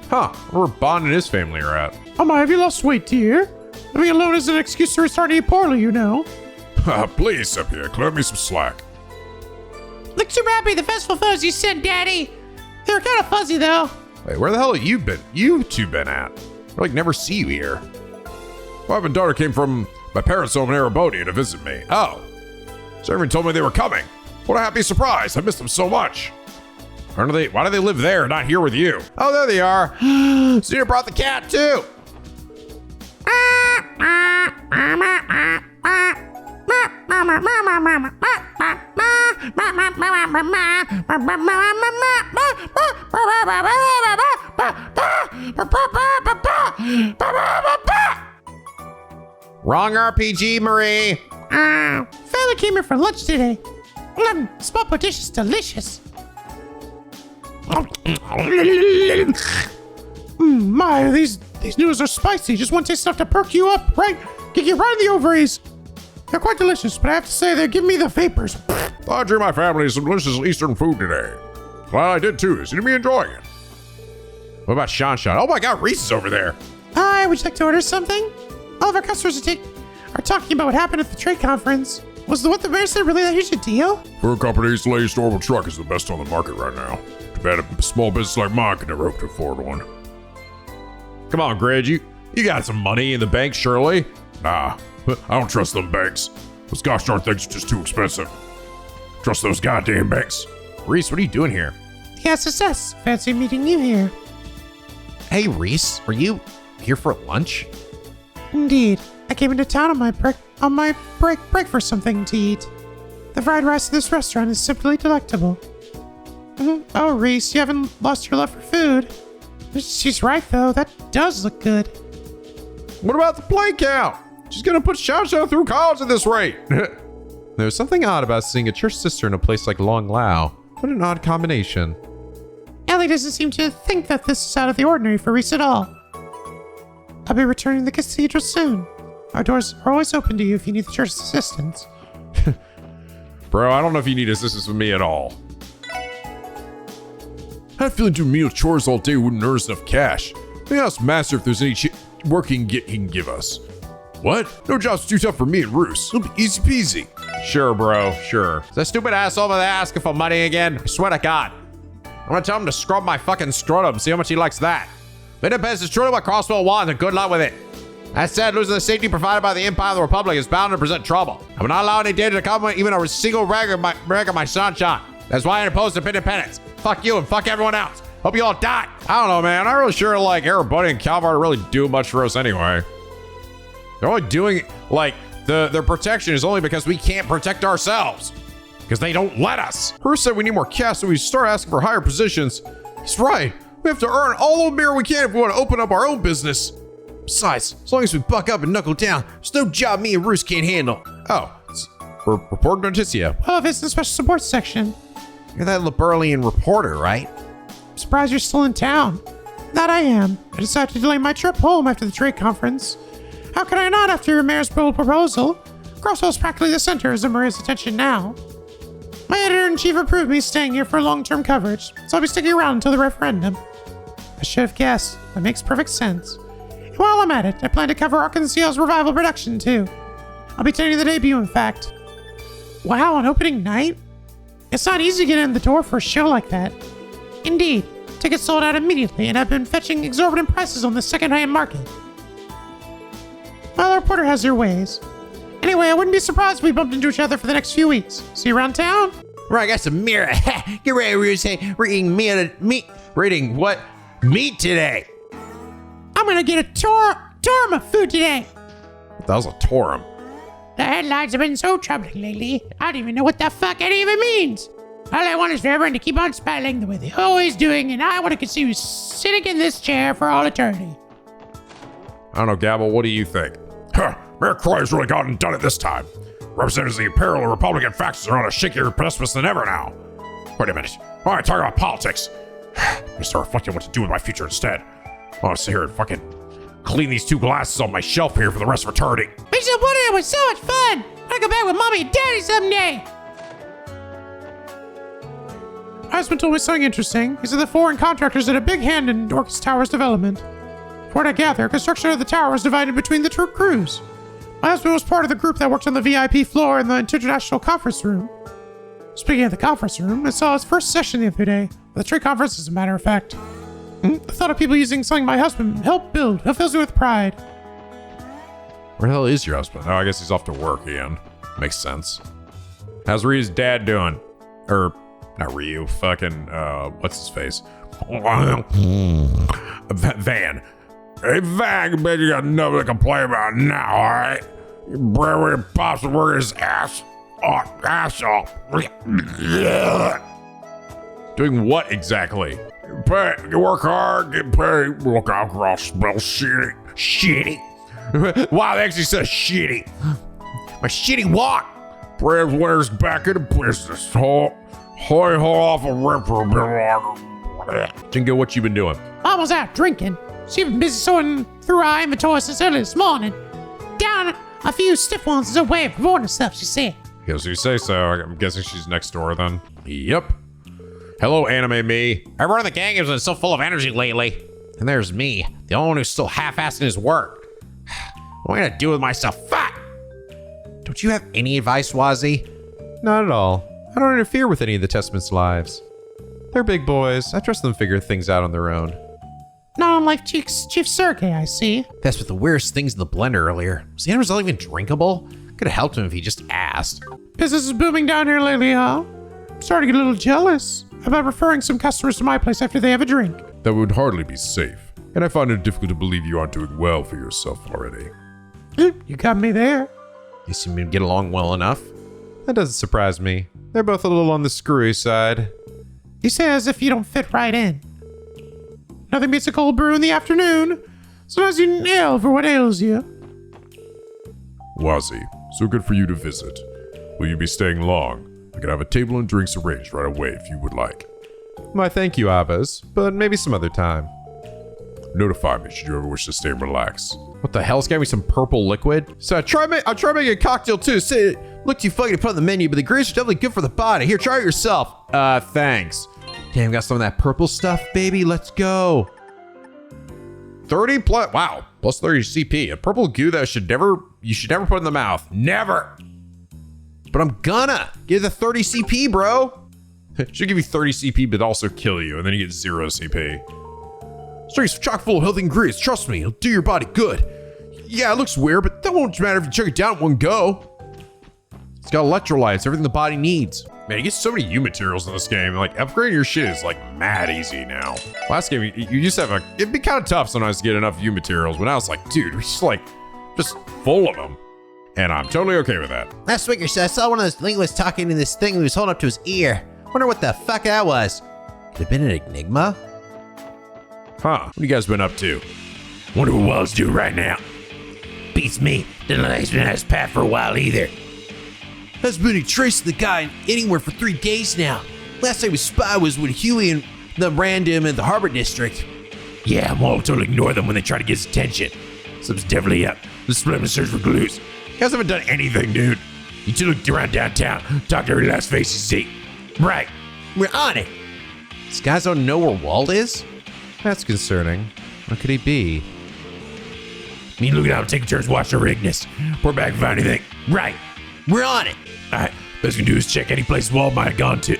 Huh. Where Bond and his family are at. Oh my, have you lost weight, dear? Living alone is an excuse to restart to eat poorly, you know. Please, Sepia, clear me some slack. Look super happy the festival photos you sent, Daddy. They were kind of fuzzy, though. Wait, where the hell have you been? You two been at? I like never see you here. Wife and daughter came from my parents' home in Erebonian to visit me. Oh. Servant told me they were coming. What a happy surprise. I missed them so much. Why do they live there and not here with you? Oh, there they are. Zena brought the cat too. Wrong RPG, Marie. Family came here for lunch today. Small dish is delicious. My, these noodles are spicy. Just one taste enough to perk you up, right? Get you right in the ovaries. They're quite delicious, but I have to say they're giving me the vapors. Thought I drew my family some delicious Eastern food today. Glad I did too. Seem to be enjoying it. What about Sean? Oh my God, Reese is over there. Hi, would you like to order something? All of our customers are talking about what happened at the trade conference. Was what the mayor said really that huge a deal? For a company's latest orbital truck is the best on the market right now. Too bad a small business like mine could never hope to afford one. Come on, Grid, you got some money in the bank, surely? Nah, I don't trust them banks. Those gosh darn things are just too expensive. Trust those goddamn banks. Reese, what are you doing here? The SSS. Fancy meeting you here. Hey, Reese, are you here for lunch? Indeed. I came into town on my break for something to eat. The fried rice at this restaurant is simply delectable. Oh, Reese, you haven't lost your love for food. She's right, though. That does look good. What about the play count? She's gonna put Xiao through college at this rate. There's something odd about seeing a church sister in a place like Long Lao. What an odd combination. Ellie doesn't seem to think that this is out of the ordinary for Reese at all. I'll be returning to the cathedral soon. Our doors are always open to you if you need the church's assistance. Bro, I don't know if you need assistance with me at all. I have a feeling doing meal chores all day wouldn't earn us enough cash. Maybe ask Master if there's any work he can give us. What? No job's too tough for me and Roos. It'll be easy peasy. Sure, bro, sure. Is that stupid asshole over there asking for money again? I swear to God. I'm gonna tell him to scrub my fucking scrotum, see how much he likes that. Independence is truly what Crossbell wants, and good luck with it. That said, losing the safety provided by the Empire of the Republic is bound to present trouble. I will not allow any data to come even a single rag of my sunshine. That's why I opposed independence. Fuck you and fuck everyone else. Hope you all die. I don't know, man. I'm not really sure, like, Erebonian and Calvard really do much for us anyway. They're only doing, like, their protection is only because we can't protect ourselves. Because they don't let us. Bruce said we need more cash, so we start asking for higher positions. He's right. We have to earn all the merit we can if we want to open up our own business. Besides, as long as we buck up and knuckle down, there's no job me and Roos can't handle. Oh, we're reporting to Ticia. Well, if it's the special support section. You're that Liberalian reporter, right? I'm surprised you're still in town. That I am. I decided to delay my trip home after the trade conference. How could I not after your mayor's proposal? Crossbell's practically the center of Zamaria's attention now. My editor-in-chief approved me staying here for long-term coverage, so I'll be sticking around until the referendum. I should have guessed. That makes perfect sense. And while I'm at it, I plan to cover Arkansas's revival production, too. I'll be attending the debut, in fact. Wow, on opening night? It's not easy to get in the door for a show like that. Indeed, tickets sold out immediately, and I've been fetching exorbitant prices on the second-hand market. Well, the reporter has their ways. Anyway, I wouldn't be surprised if we bumped into each other for the next few weeks. See you around town? Right, I got some mirror. Get ready, Roos. Hey, we're eating meat. We're eating what? Meat today. I'm gonna get a torum of food today. That was a Torum. The headlines have been so troubling lately, I don't even know what the fuck any of it means. All I want is for everyone to keep on smiling the way they're always doing, and I want to continue sitting in this chair for all eternity. I don't know, Gabble, what do you think? Huh, Mayor Croy's really gotten done it this time. Representatives of the Imperial and Republican factions are on a shakier precipice than ever now. Wait a minute. I want to talk about politics. I start reflecting what to do with my future instead. I want to sit here and fucking clean these two glasses on my shelf here for the rest of eternity. Makes no wonder it was so much fun. I want to go back with mommy and daddy someday. My husband told me something interesting. He said the foreign contractors had a big hand in Dorcas Tower's development. From what I gather, construction of the tower was divided between the two crews. My husband was part of the group that worked on the VIP floor in the international conference room. Speaking of the conference room, I saw his first session the other day. The trade conference, as a matter of fact. The thought of people using something my husband helped build fills me with pride. Where the hell is your husband? Oh, I guess he's off to work again. Makes sense. How's Ryu's dad doing? Or, not Ryu, fucking, what's his face? Van. Hey, Van, I bet you got nothing to complain about now, alright? Brewery Pops will work his ass off. Doing what exactly? You work hard, get paid. Look out, Crossbell, shitty. Wow, they actually said shitty. My shitty walk. Brad Winter's back in the business. Haul off a ripper. Jingo, what you been doing? Mom was out drinking. She's been busy sorting through our inventory since early this morning. Down a few stiff ones is a way of avoiding stuff, she said. Guess you say so. I'm guessing she's next door then. Yep. Hello, anime me. Everyone in the gang has been so full of energy lately. And there's me, the only one who's still half-assing his work. What am I gonna do with myself? Fuck! Don't you have any advice, Wazzy? Not at all. I don't interfere with any of the Testament's lives. They're big boys. I trust them to figure things out on their own. Not unlike Chief Sergei, I see. That's with the weirdest things in the blender earlier. Was the end result even drinkable? Could have helped him if he just asked. Business is booming down here lately, huh? I'm starting to get a little jealous about referring some customers to my place after they have a drink. That would hardly be safe. And I find it difficult to believe you aren't doing well for yourself already. You got me there. You seem to get along well enough. That doesn't surprise me. They're both a little on the screwy side. You say as if you don't fit right in. Nothing beats a cold brew in the afternoon. Sometimes you nail for what ails you. Wazzy, so good for you to visit. Will you be staying long? I can have a table and drinks arranged right away if you would like. Why, thank you, Abbas, but maybe some other time. Notify me should you ever wish to stay and relax. What the hell's got me some purple liquid? So I tried making a cocktail too. Say, look too funky to put on the menu, but the ingredients are definitely good for the body. Here, try it yourself. Thanks. Damn, got some of that purple stuff, baby. Let's go. 30 plus, wow, plus 30 CP. A purple goo that you should never put in the mouth. Never. But I'm gonna get the 30 CP, bro. Should give you 30 CP, but also kill you, and then you get 0 CP. Drinks chock full of healthy ingredients. Trust me, it'll do your body good. Yeah, it looks weird, but that won't matter if you chug it down in one go. It's got electrolytes, everything the body needs. Man, you get so many U materials in this game. Like, upgrading your shit is like mad easy now. Last game, you used to have it'd be kind of tough sometimes to get enough U materials, but now it's like, dude, we're just full of them. And I'm totally okay with that. Last week or so, I saw one of those linguists talking to this thing he was holding up to his ear. Wonder what the fuck that was. Could have been an enigma? Huh, what have you guys been up to? Wonder what Wells do right now. Beats me. Didn't look like he's been on his path for a while either. Hasn't been any trace of the guy anywhere for 3 days now. Last time we spotted was when Huey and them ran him in the Harbor District. Yeah, I'm all told to ignore them when they try to get his attention. Something's definitely up. Let's split up and search for clues. You guys haven't done anything, dude. You two looked around downtown, talked to every last face you see. Right. We're on it. These guys don't know where Walt is? That's concerning. What could he be? Me and Luke and I will take turns watching our Ignis. Report back if we find anything. Right. We're on it. Alright, best we can do is check any place Walt might have gone to.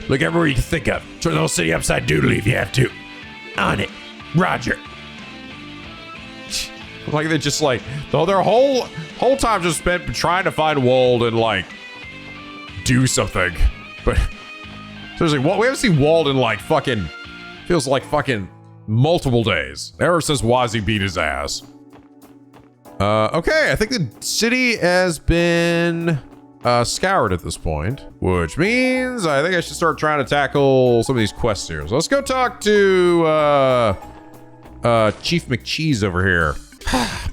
Look everywhere you can think of. Turn the whole city upside doodly if you have to. On it. Roger. Like they just like, though their whole time just spent trying to find Wald and like do something. But seriously, we haven't seen Wald in like fucking, feels like fucking multiple days. Ever since Wazzy beat his ass. Okay, I think the city has been scoured at this point, which means I think I should start trying to tackle some of these quests here. So let's go talk to Chief McCheese over here.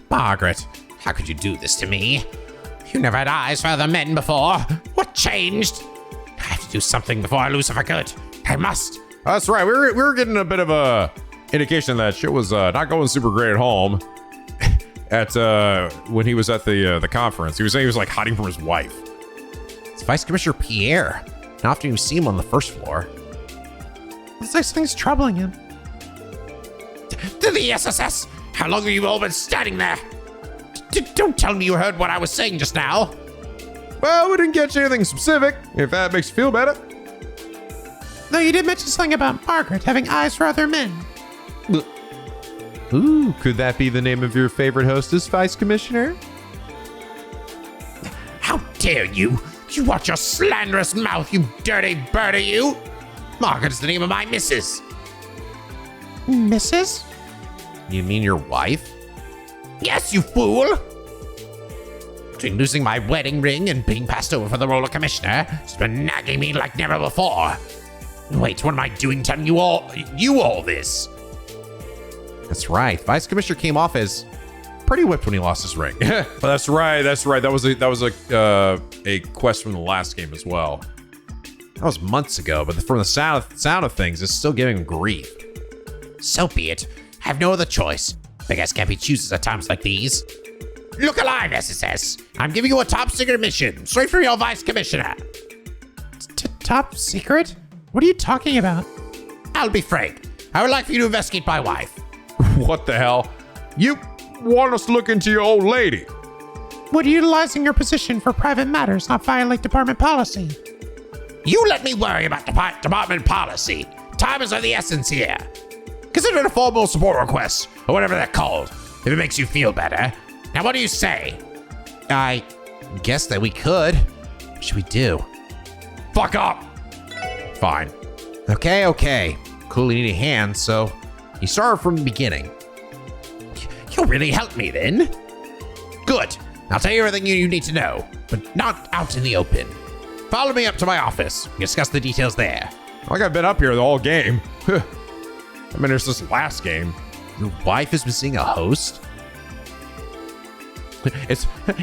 Margaret, how could you do this to me? You never had eyes for other men before. What changed? I have to do something before I lose if I could. I must. That's right. We were getting a bit of a indication that shit was not going super great at home. At when he was at the conference, he was saying he was like hiding from his wife. It's Vice Commissioner Pierre. Not often you see him on the first floor. Looks like something's troubling him. To the SSS! How long have you all been standing there? Don't tell me you heard what I was saying just now. Well, we didn't catch anything specific, if that makes you feel better. Though you did mention something about Margaret having eyes for other men. Ooh, could that be the name of your favorite hostess, Vice Commissioner? How dare you? You watch your slanderous mouth, you dirty bird, you! Margaret is the name of my missus. Mrs.? You mean your wife? Yes, you fool! Between losing my wedding ring and being passed over for the role of commissioner, she's been nagging me like never before. Wait, what am I doing telling you all this? That's right. Vice Commissioner came off as pretty whipped when he lost his ring. That's right. That was a quest from the last game as well. That was months ago, but from the sound of things, it's still giving him grief. So be it. I have no other choice. I guess can't be choosers at times like these. Look alive, SSS. I'm giving you a top secret mission, straight from your Vice Commissioner. Top secret? What are you talking about? I'll be frank. I would like for you to investigate my wife. What the hell? You want us to look into your old lady? Would utilizing your position for private matters not violate department policy? You let me worry about department policy. Time is of the essence here. Consider it a formal support request, or whatever they're called, if it makes you feel better. Now, what do you say? I guess that we could. What should we do? Fuck up. Fine. Okay. Clearly need a hand, so you started from the beginning. You'll really help me then. Good. I'll tell you everything you need to know. but not out in the open. Follow me up to my office. We'll discuss the details there. Like I've been up here the whole game. I mean, there's this last game. Your wife is missing a host?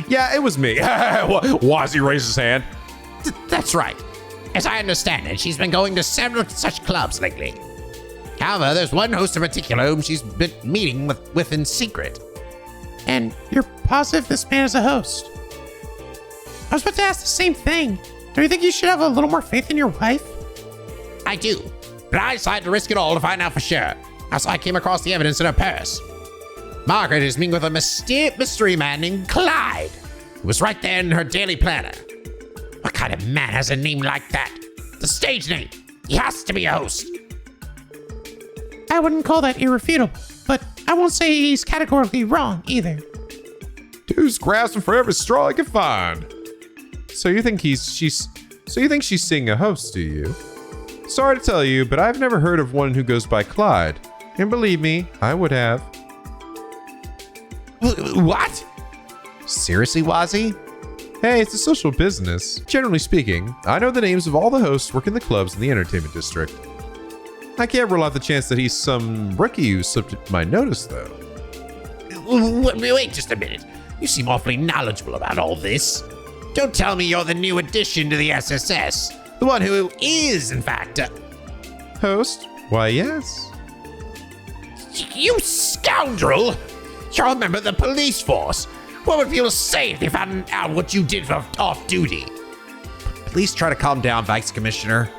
Yeah, it was me. Wazzy raised his hand. That's right. As I understand it, she's been going to several such clubs lately. However, there's one host in particular whom she's been meeting with in secret. And you're positive this man is a host? I was about to ask the same thing. Don't you think you should have a little more faith in your wife? I do, but I decided to risk it all to find out for sure. That's why I came across the evidence in her purse. Margaret is meeting with a mystery man named Clyde, who was right there in her daily planner. What kind of man has a name like that? The stage name. He has to be a host. I wouldn't call that irrefutable, but I won't say he's categorically wrong either. Dude's grasping for every straw he can find. So you think she's seeing a host, do you? Sorry to tell you, but I've never heard of one who goes by Clyde. And believe me, I would have. What? Seriously, Wazzy? Hey, it's a social business. Generally speaking, I know the names of all the hosts working the clubs in the entertainment district. I can't rule out the chance that he's some rookie who slipped my notice, though. Wait just a minute. You seem awfully knowledgeable about all this. Don't tell me you're the new addition to the SSS. The one who is, in fact, Host? Why, yes. You scoundrel! You're a member of the police force. What would people say if they found out what you did for off duty? Please try to calm down, Vice Commissioner.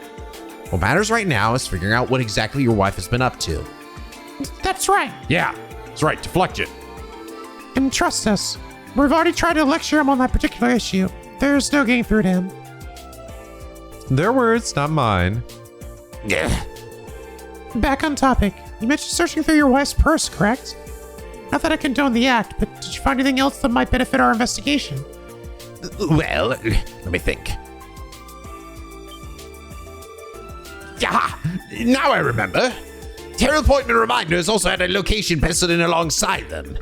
What matters right now is figuring out what exactly your wife has been up to. That's right. Yeah, that's right. Deflect it. And trust us, we've already tried to lecture him on that particular issue. There's no getting through to him. Their words, not mine. Back on topic, you mentioned searching through your wife's purse, correct? Not that I condone the act, but did you find anything else that might benefit our investigation? Well, let me think. Ah, now I remember. Her appointment reminders also had a location penciled in alongside them.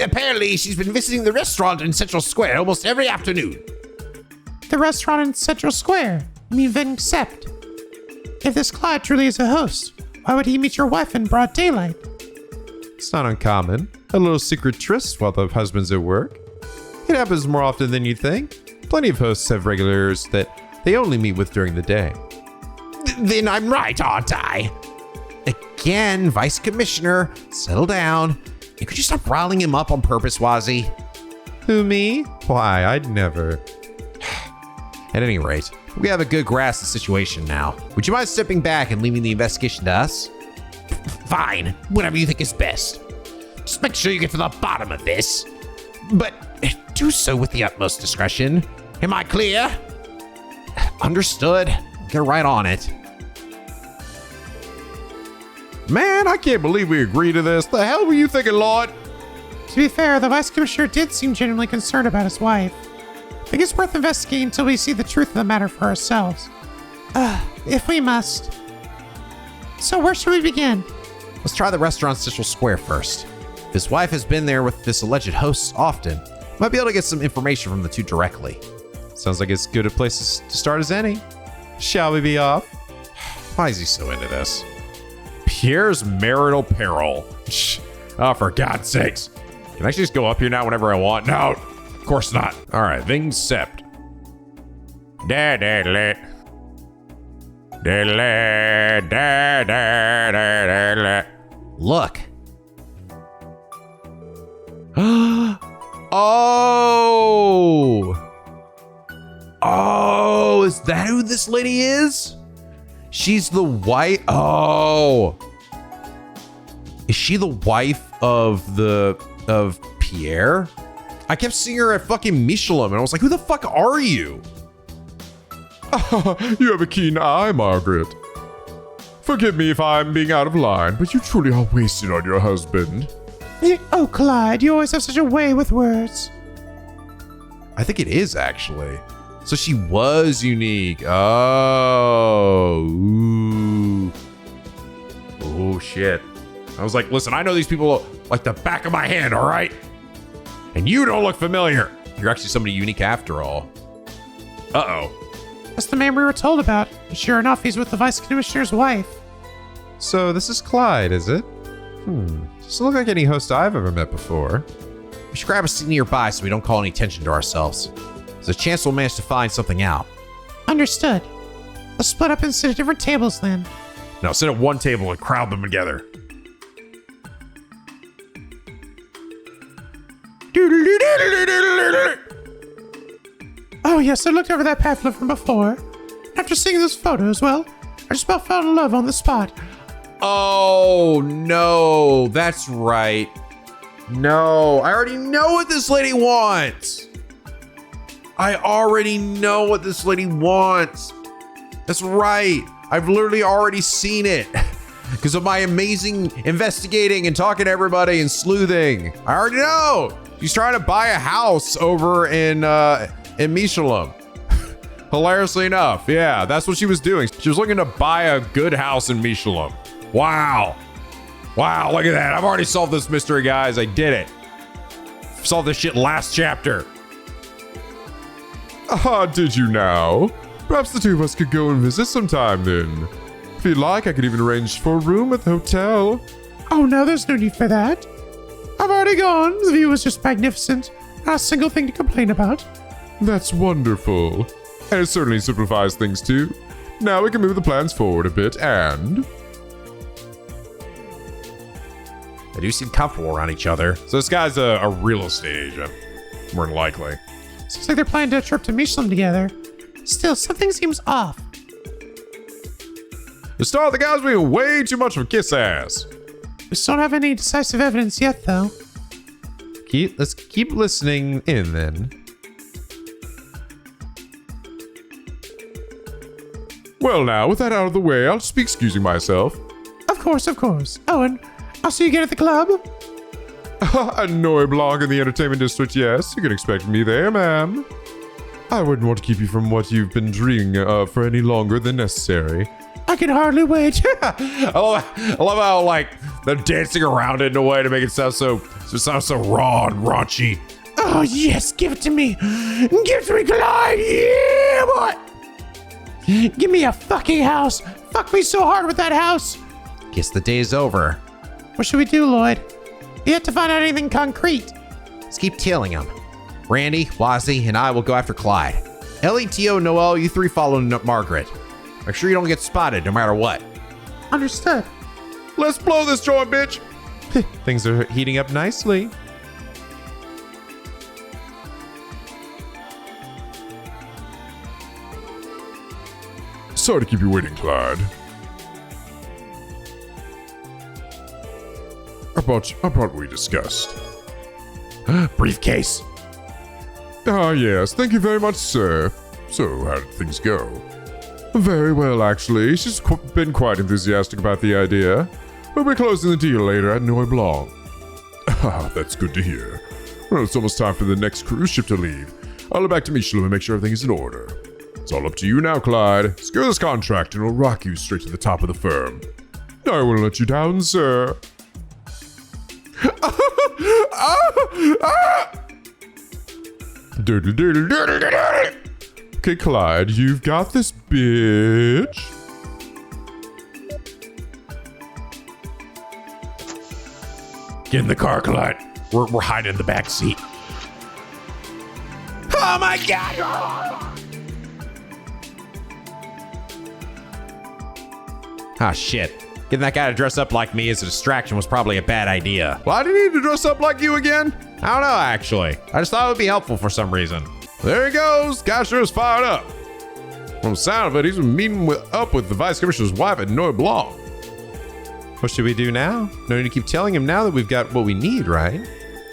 Apparently, she's been visiting the restaurant in Central Square almost every afternoon. The restaurant in Central Square? You mean Vincept? If this Clyde truly is a host, why would he meet your wife in broad daylight? It's not uncommon. A little secret tryst while the husband's at work. It happens more often than you'd think. Plenty of hosts have regulars that they only meet with during the day. Then I'm right, aren't I? Again, Vice Commissioner, settle down. And could you stop riling him up on purpose, Wazzy? Who, me? Why, I'd never. At any rate, we have a good grasp of the situation now. Would you mind stepping back and leaving the investigation to us? Fine, whatever you think is best. Just make sure you get to the bottom of this. But do so with the utmost discretion. Am I clear? Understood. Get right on it. Man, I can't believe we agreed to this. The hell were you thinking, Lloyd? To be fair, the Vice Commissioner did seem genuinely concerned about his wife. I think it's worth investigating until we see the truth of the matter for ourselves. If we must. So where should we begin? Let's try the restaurant Central Square first. If his wife has been there with this alleged host often, might be able to get some information from the two directly. Sounds like it's good a place to start as any. Shall we be off? Why is he so into this? Pierre's marital peril. Oh, for God's sakes. Can I just go up here now whenever I want? No, of course not. All right, Vincept. Look. Oh, is that who this lady is? She's the wife. Oh, is she the wife of Pierre? I kept seeing her at fucking Michelin, and I was like, who the fuck are you? You have a keen eye, Margaret. Forgive me if I'm being out of line, but you truly are wasted on your husband. Oh, Clyde, you always have such a way with words. I think it is, actually. So she was unique. Oh. Ooh. Oh, shit. I was like, listen, I know these people like the back of my hand, all right? And you don't look familiar. You're actually somebody unique after all. Uh-oh. That's the man we were told about. Sure enough, he's with the vice commissioner's wife. So this is Clyde, is it? Doesn't look like any host I've ever met before. We should grab a seat nearby so we don't call any attention to ourselves. There's a chance we'll manage to find something out. Understood. Let's split up and sit at different tables then. Now sit at one table and crowd them together. Oh yes, I looked over that pamphlet from before. After seeing this photo as well, I just about fell in love on the spot. Oh, no. That's right. No, I already know what this lady wants. I already know what this lady wants. That's right. I've literally already seen it because of my amazing investigating and talking to everybody and sleuthing. I already know. She's trying to buy a house over in Mishalem. Hilariously enough, yeah, that's what she was doing. She was looking to buy a good house in Mishalem. Wow. Wow, look at that. I've already solved this mystery, guys. I did it. Solved this shit last chapter. Ah, did you now? Perhaps the two of us could go and visit sometime then. If you'd like, I could even arrange for a room at the hotel. Oh no, there's no need for that. I've already gone. The view was just magnificent. Not a single thing to complain about. That's wonderful. And it certainly simplifies things too. Now we can move the plans forward a bit and... They do seem comfortable around each other. So this guy's a real estate agent, more than likely. Seems like they're planning a trip to Michelin together. Still, something seems off. The star of the guy's being way too much of a kiss ass. We still don't have any decisive evidence yet, though. Let's keep listening in then. Well now, with that out of the way, I'll just be excusing myself. Of course, of course. Oh, and I'll see you again at the club. A Noi blog in the entertainment district, yes. You can expect me there, ma'am. I wouldn't want to keep you from what you've been dreaming of for any longer than necessary. I can hardly wait. I love how, like, they're dancing around it in a way to make it sound so raw and raunchy. Oh, yes, give it to me. Give it to me, Clyde. Yeah, boy. Give me a fucking house. Fuck me so hard with that house. Guess the day is over. What should we do, Lloyd? You have to find out anything concrete. Let's keep tailing him. Randy, Wazzy, and I will go after Clyde. Ellie, Tio, Noel, you three follow Margaret. Make sure you don't get spotted no matter what. Understood. Let's blow this joint, bitch. Things are heating up nicely. Sorry to keep you waiting, Clyde. About what we discussed. Briefcase. Ah, yes. Thank you very much, sir. So, how did things go? Very well, actually. She's been quite enthusiastic about the idea. We'll be closing the deal later at Noi Blanc. Ah, that's good to hear. Well, it's almost time for the next cruise ship to leave. I'll go back to Michelin and make sure everything is in order. It's all up to you now, Clyde. Secure this contract and we'll rock you straight to the top of the firm. I won't let you down, sir. Okay, Clyde, you've got this, bitch. Get in the car, Clyde. We're hiding in the back seat. Oh my god! Ah, shit. Getting that guy to dress up like me as a distraction was probably a bad idea. Why did he need to dress up like you again? I don't know, actually. I just thought it would be helpful for some reason. There he goes. Guy sure is fired up. From the sound of it, he's been meeting up with the vice commissioner's wife at Noi Blanc. What should we do now? No need to keep telling him now that we've got what we need, right?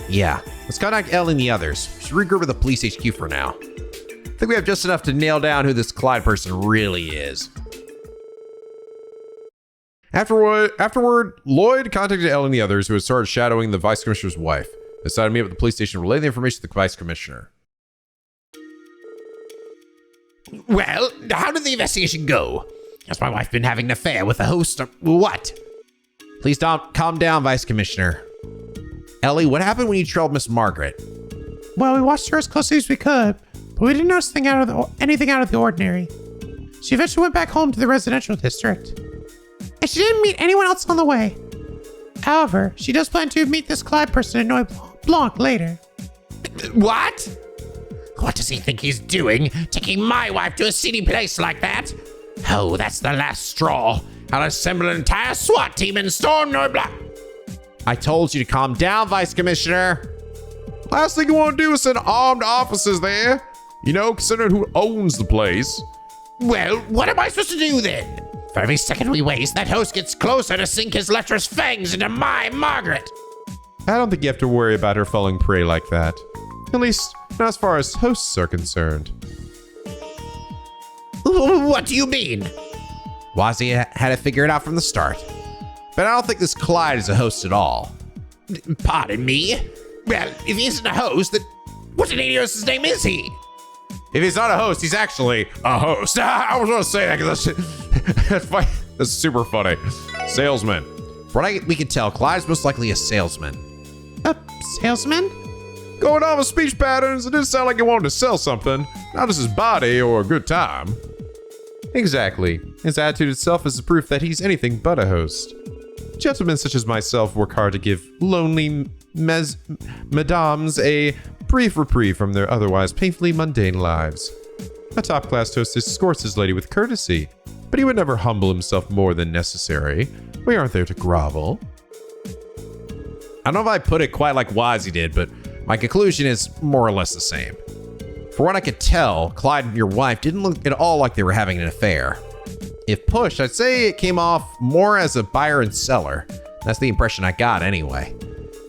Yeah, let's contact Elle and the others. We should regroup with the police HQ for now. I think we have just enough to nail down who this Clyde person really is. Afterward, Lloyd contacted Elle and the others who had started shadowing the vice commissioner's wife. They decided to meet up at the police station and relay the information to the vice commissioner. Well, how did the investigation go? Has my wife been having an affair with the host or what? Please calm down, Vice Commissioner. Ellie, what happened when you trailed Miss Margaret? Well, we watched her as closely as we could, but we didn't notice anything out of the ordinary. She eventually went back home to the residential district. And she didn't meet anyone else on the way. However, she does plan to meet this Clyde person in Noy Blanc later. What? What does he think he's doing? Taking my wife to a seedy place like that? Oh, that's the last straw. I'll assemble an entire SWAT team and storm Noy Blanc. I told you to calm down, Vice Commissioner. Last thing you want to do is send armed officers there. You know, considering who owns the place. Well, what am I supposed to do then? For every second we waste, that host gets closer to sink his lecherous fangs into my Margaret. I don't think you have to worry about her falling prey like that. At least, not as far as hosts are concerned. What do you mean? Wazzy had to figure it out from the start. But I don't think this Clyde is a host at all. Pardon me? Well, if he isn't a host, then what in idio's name is he? If he's not a host, he's actually a host. I was going to say that because that's funny. That's super funny. Salesman. From what we can tell, Clyde's most likely a salesman. A salesman? Going on with speech patterns, it didn't sound like he wanted to sell something. Not just his body or a good time. Exactly. His attitude itself is the proof that he's anything but a host. Gentlemen such as myself work hard to give lonely mesdames a brief reprieve from their otherwise painfully mundane lives. A top-class host escorts his lady with courtesy, but he would never humble himself more than necessary. We aren't there to grovel. I don't know if I put it quite like Wazzy did, but my conclusion is more or less the same. For what I could tell, Clyde and your wife didn't look at all like they were having an affair. If pushed, I'd say it came off more as a buyer and seller. That's the impression I got anyway.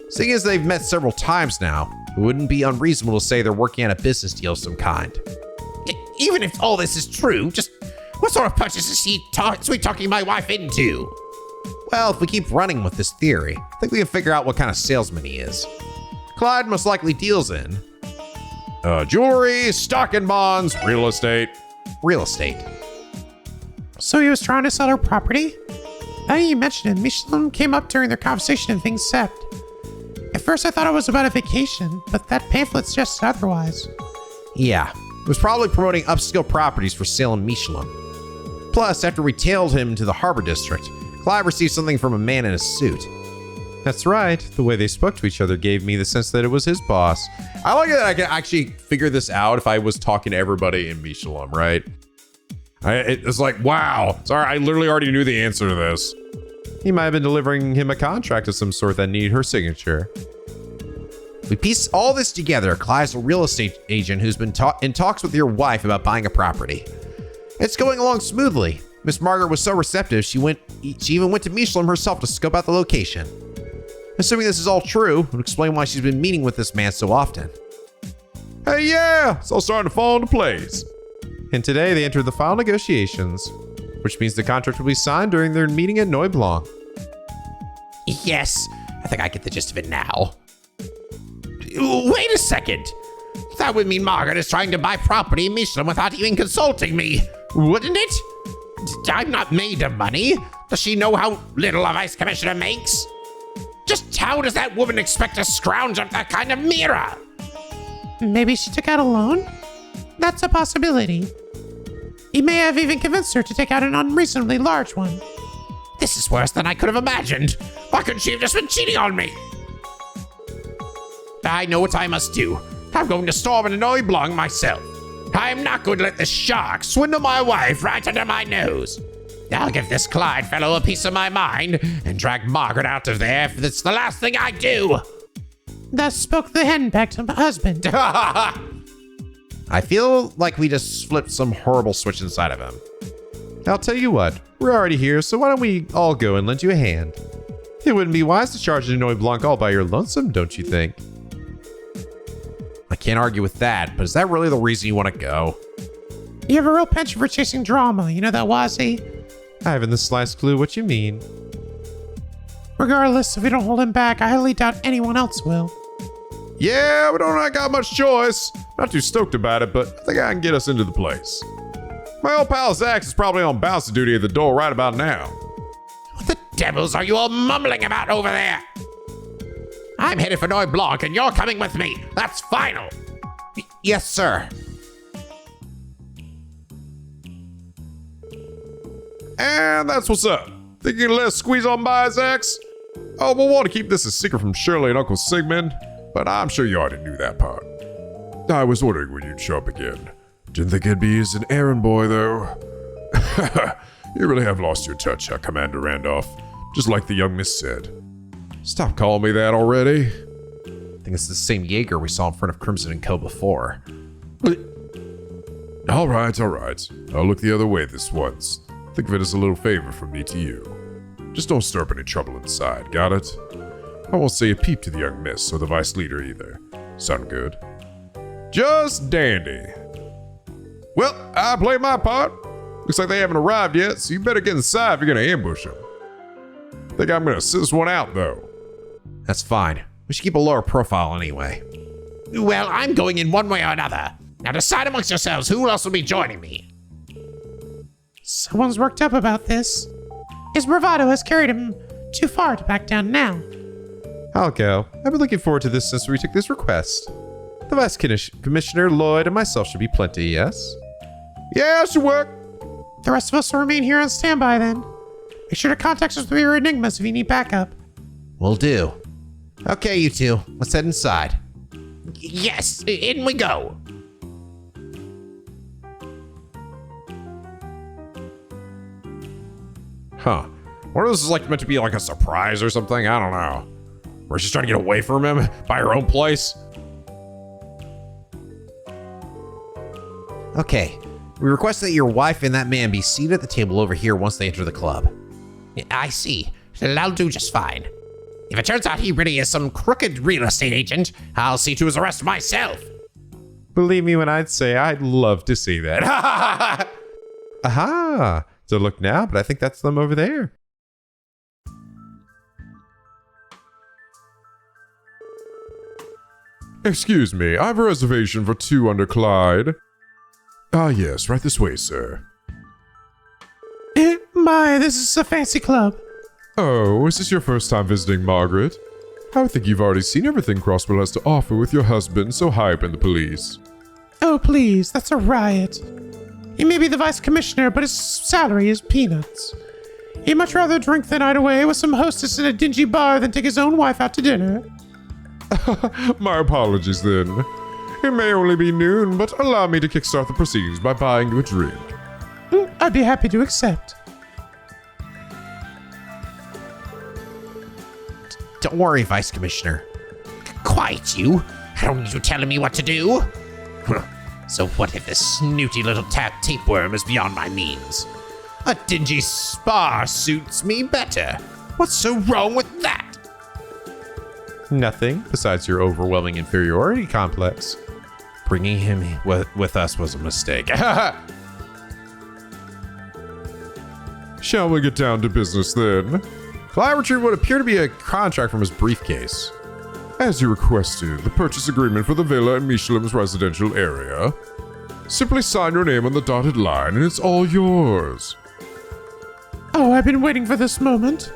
Seeing as they've met several times now, it wouldn't be unreasonable to say they're working on a business deal of some kind. Even if all this is true, just what sort of purchase is he sweet talking my wife into? Well, if we keep running with this theory, I think we can figure out what kind of salesman he is. Clyde most likely deals in Jewelry, stock and bonds, real estate. real estate. So he was trying to sell her property? Now you mentioned it, Michelin came up during their conversation and things stepped. At first I thought it was about a vacation, but that pamphlet suggested otherwise. Yeah, it was probably promoting upscale properties for sale in Michelin. Plus, after we tailed him to the harbor district, Clyde received something from a man in a suit. That's right. The way they spoke to each other gave me the sense that it was his boss. I like that I can actually figure this out if I was talking to everybody in Michelin, right? It's like, wow. Sorry, I literally already knew the answer to this. He might have been delivering him a contract of some sort that needed her signature. If we piece all this together, Clyde's a real estate agent who's been in talks with your wife about buying a property. It's going along smoothly. Miss Margaret was so receptive, she even went to Michelin herself to scope out the location. Assuming this is all true, it would explain why she's been meeting with this man so often. Hey, yeah, it's all starting to fall into place. And today they entered the final negotiations, which means the contract will be signed during their meeting at Noy Blanc. Yes, I think I get the gist of it now. Wait a second. That would mean Margaret is trying to buy property in Michelin without even consulting me, wouldn't it? I'm not made of money. Does she know how little a vice commissioner makes? Just how does that woman expect to scrounge up that kind of mirror? Maybe she took out a loan? That's a possibility. He may have even convinced her to take out an unreasonably large one. This is worse than I could have imagined. Why couldn't she have just been cheating on me? I know what I must do. I'm going to storm an Noy Blanc myself. I'm not going to let the shark swindle my wife right under my nose. I'll give this Clyde fellow a piece of my mind and drag Margaret out of there if it's the last thing I do. Thus spoke the hen back to my husband. I feel like we just flipped some horrible switch inside of him. I'll tell you what, we're already here, so why don't we all go and lend you a hand? It wouldn't be wise to charge a Noy Blanc all by your lonesome, don't you think? I can't argue with that, but is that really the reason you want to go? You have a real penchant for chasing drama, you know that, Wazzy? I haven't the slightest clue what you mean. Regardless, if we don't hold him back, I highly doubt anyone else will. Yeah, we don't got much choice. Not too stoked about it, but I think I can get us into the place. My old pal Zach is probably on bouncer duty at the door right about now. What the devils are you all mumbling about over there? I'm headed for Noy Blanc and you're coming with me. That's final. Yes, sir. And that's what's up. Think you can let us squeeze on by as X? Oh, we'll want to keep this a secret from Shirley and Uncle Sigmund, but I'm sure you already knew that part. I was wondering when you'd show up again. Didn't think it'd be as an errand boy, though. You really have lost your touch, Commander Randolph. Just like the young miss said. Stop calling me that already. I think it's the same Jaeger we saw in front of Crimson & Co. before. All right. I'll look the other way this once. Think of it as a little favor from me to you. Just don't stir up any trouble inside, got it? I won't say a peep to the young miss or the vice leader either. Sound good? Just dandy. Well, I played my part. Looks like they haven't arrived yet, so you better get inside if you're gonna ambush them. Think I'm gonna sit this one out, though. That's fine. We should keep a lower profile anyway. Well, I'm going in one way or another. Now decide amongst yourselves who else will be joining me. Someone's worked up about this. His bravado has carried him too far to back down now. I'll go. I've been looking forward to this since we took this request. The Vice Commissioner, Lloyd, and myself should be plenty, yes? Yeah, should work. The rest of us will remain here on standby then. Make sure to contact us with your enigmas if you need backup. Will do. Okay, you two. Let's head inside. Yes, in we go. Huh. Wonder if this is like meant to be like a surprise or something? I don't know. Or she's trying to get away from him by her own place? Okay. We request that your wife and that man be seated at the table over here once they enter the club. I see. That'll do just fine. If it turns out he really is some crooked real estate agent, I'll see to his arrest myself. Believe me when I'd say I'd love to see that. Aha! Don't look now, but I think that's them over there. Excuse me, I have a reservation for 2 under Clyde. Ah, yes, right this way, sir. My, this is a fancy club. Oh, is this your first time visiting, Margaret? I would think you've already seen everything Crossbell has to offer with your husband so high up in the police. Oh, please, that's a riot. He may be the vice commissioner, but his salary is peanuts. He'd much rather drink the night away with some hostess in a dingy bar than take his own wife out to dinner. My apologies, then. It may only be noon, but allow me to kickstart the proceedings by buying you a drink. I'd be happy to accept. Don't worry, Vice Commissioner. Quiet, you. I don't need you telling me what to do. So what if this snooty little tapeworm is beyond my means? A dingy spa suits me better. What's so wrong with that? Nothing besides your overwhelming inferiority complex. Bringing him with us was a mistake. Shall we get down to business, then? Clyde retrieved what appeared to be a contract from his briefcase. As you requested, the purchase agreement for the villa in Michelin's residential area. Simply sign your name on the dotted line and it's all yours. Oh, I've been waiting for this moment.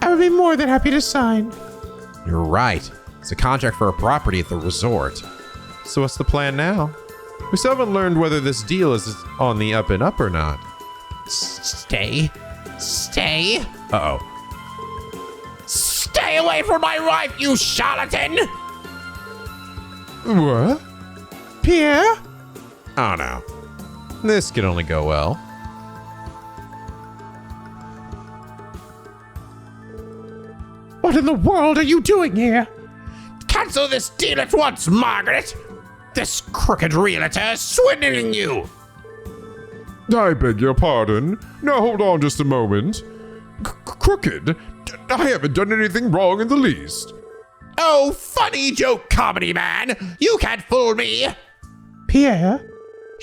I would be more than happy to sign. You're right. It's a contract for a property at the resort. So what's the plan now? We still haven't learned whether this deal is on the up and up or not. Stay. Uh-oh. Stay away from my wife, you charlatan! What? Pierre? Oh no. This can only go well. What in the world are you doing here? Cancel this deal at once, Margaret! This crooked realtor is swindling you! I beg your pardon. Now hold on just a moment. Crooked? I haven't done anything wrong in the least. Oh, funny joke, comedy man! You can't fool me! Pierre?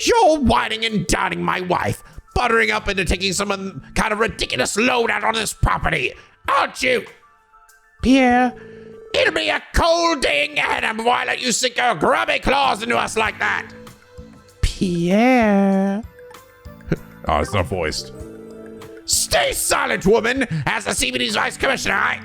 You're whining and dining my wife, buttering up into taking some kind of ridiculous loan out on this property, aren't you? Pierre? It'll be a cold day in Gehenna before I let you sink your grubby claws into us like that. Pierre? Ah, it's not voiced. Stay silent, woman, as the CBD's vice commissioner.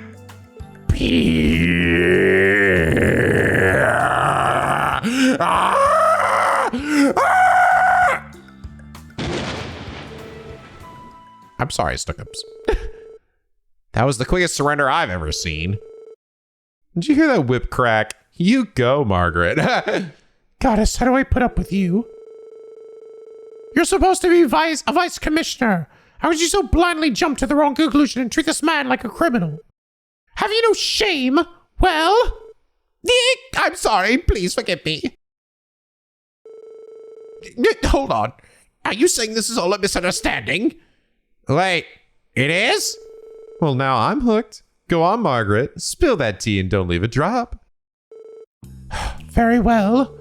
I'm sorry, Snookums. That was the quickest surrender I've ever seen. Did you hear that whip crack? You go, Margaret. Goddess, how do I put up with you? You're supposed to be a vice commissioner. How could you so blindly jump to the wrong conclusion and treat this man like a criminal? Have you no shame? Well, I'm sorry. Please forgive me. Hold on. Are you saying this is all a misunderstanding? Wait, it is? Well, now I'm hooked. Go on, Margaret. Spill that tea and don't leave a drop. very well.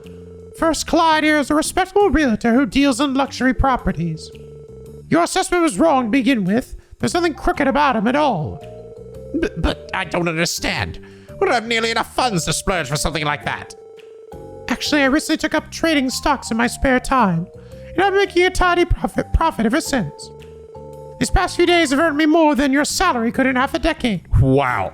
First, Clyde here is a respectable realtor who deals in luxury properties. Your assessment was wrong to begin with. There's nothing crooked about him at all. But I don't understand. We don't have nearly enough funds to splurge for something like that. Actually, I recently took up trading stocks in my spare time, and I've been making a tidy profit ever since. These past few days have earned me more than your salary could in half a decade. Wow.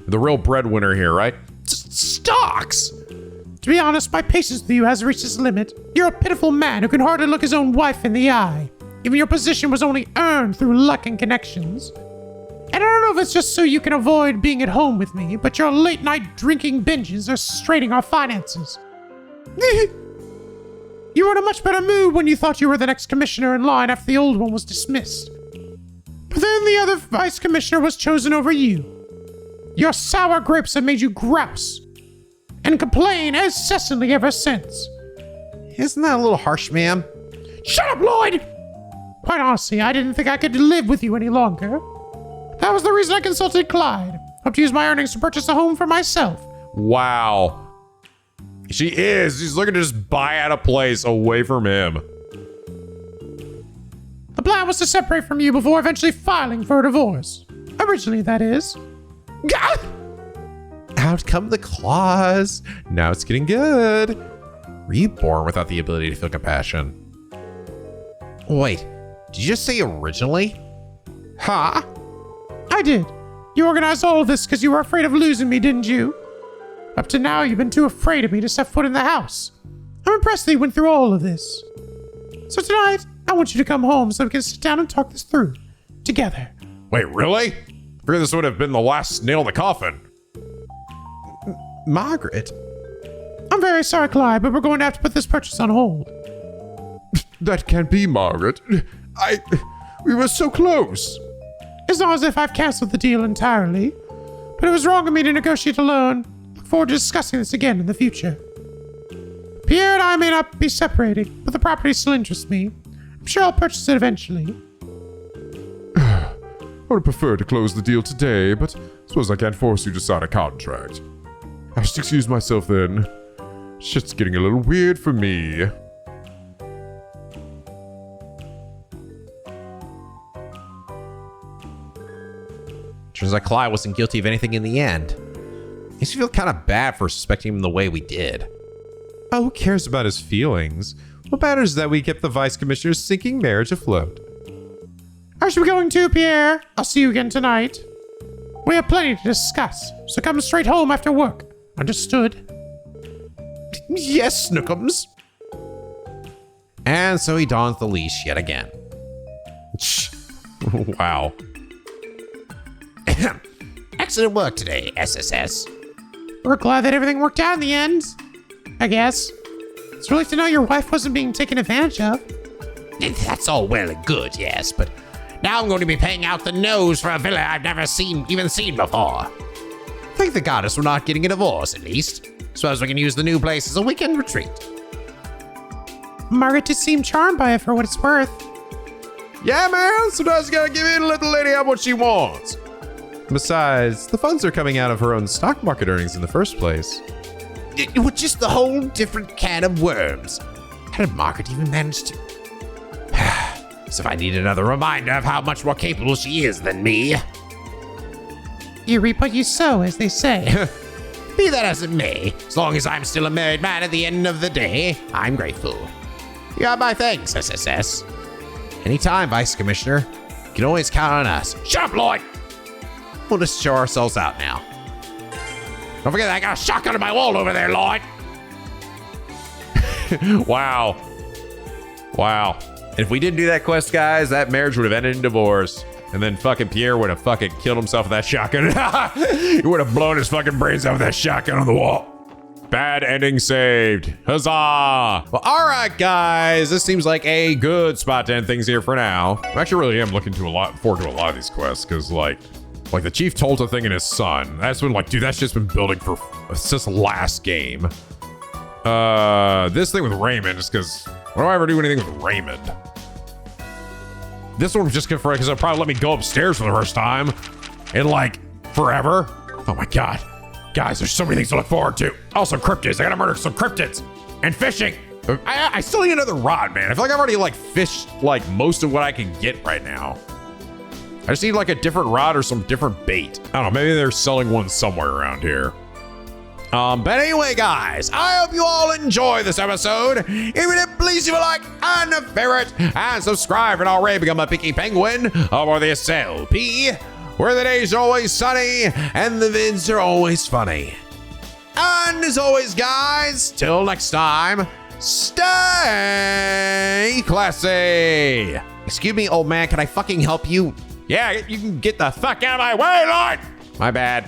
The real breadwinner here, right? Stocks? To be honest, my patience with you has reached its limit. You're a pitiful man who can hardly look his own wife in the eye. Even your position was only earned through luck and connections. And I don't know if it's just so you can avoid being at home with me, but your late night drinking binges are straining our finances. You were in a much better mood when you thought you were the next commissioner in line after the old one was dismissed. But then the other vice commissioner was chosen over you. Your sour grapes have made you grouse and complain incessantly ever since. Isn't that a little harsh, ma'am? Shut up, Lloyd! Quite honestly, I didn't think I could live with you any longer. That was the reason I consulted Clyde. Hope to use my earnings to purchase a home for myself. Wow. She's looking to just buy out a place away from him. The plan was to separate from you before eventually filing for a divorce. Originally, that is. Out come the claws. Now it's getting good. Were you born without the ability to feel compassion? Wait, did you just say originally? Huh? I did. You organized all of this because you were afraid of losing me, didn't you? Up to now, you've been too afraid of me to step foot in the house. I'm impressed that you went through all of this. So tonight, I want you to come home so we can sit down and talk this through. Together. Wait, really? I figured this would have been the last nail in the coffin. Margaret? I'm very sorry, Clyde, but we're going to have to put this purchase on hold. That can't be, Margaret. We were so close. It's not as if I've canceled the deal entirely, but it was wrong of me to negotiate alone. Look forward to discussing this again in the future. Pierre and I may not be separating, but the property still interests me. I'm sure I'll purchase it eventually. I would prefer to close the deal today, but I suppose I can't force you to sign a contract. I should excuse myself then. Shit's getting a little weird for me. Turns out Clyde wasn't guilty of anything in the end. Makes me feel kind of bad for suspecting him the way we did. Oh, who cares about his feelings? What matters is that we kept the vice commissioner's sinking marriage afloat. I should be going too, Pierre. I'll see you again tonight. We have plenty to discuss, so come straight home after work. Understood? Yes, Snookums. And so he dons the leash yet again. Wow. Excellent work today, SSS. We're glad that everything worked out in the end. I guess. It's relief to know your wife wasn't being taken advantage of. That's all well and good, yes, but now I'm going to be paying out the nose for a villa I've never even seen before. Thank the goddess we're not getting a divorce, at least. Suppose we can use the new place as a weekend retreat. Margaret did seem charmed by it for what it's worth. Yeah, man, sometimes you gotta give in and let the lady have what she wants. Besides, the funds are coming out of her own stock market earnings in the first place. It was just a whole different can of worms. How did Margaret even manage to... As if I need another reminder of how much more capable she is than me. You reap what you sow, as they say. Be that as it may, as long as I'm still a married man at the end of the day, I'm grateful. You got my thanks, SSS. Anytime, Vice Commissioner. You can always count on us. Shut up, Lloyd! We'll just show ourselves out now. Don't forget I got a shotgun on my wall over there, Lloyd. Wow. Wow. And if we didn't do that quest, guys, that marriage would have ended in divorce. And then fucking Pierre would have fucking killed himself with that shotgun. He would have blown his fucking brains out with that shotgun on the wall. Bad ending saved. Huzzah! Well, all right, guys. This seems like a good spot to end things here for now. I actually really am looking forward to a lot of these quests because, like the Chief Tolta thing and his son. That's been like, dude, that's just been building since the last game. This thing with Raymond is because why do I ever do anything with Raymond? This one was just good for it because it'll probably let me go upstairs for the first time in like forever. Oh my god. Guys, there's so many things to look forward to. Also, cryptids. I gotta murder some cryptids. And fishing. I still need another rod, man. I feel like I've already like fished like most of what I can get right now. I just need like a different rod or some different bait. I don't know, maybe they're selling one somewhere around here. But anyway, guys, I hope you all enjoy this episode. If you did, please leave a like and a favorite and subscribe and already become a picky penguin over the SLP, where the days are always sunny and the vids are always funny. And as always, guys, till next time, stay classy. Excuse me, old man, can I fucking help you? Yeah, you can get the fuck out of my way, Lloyd. My bad.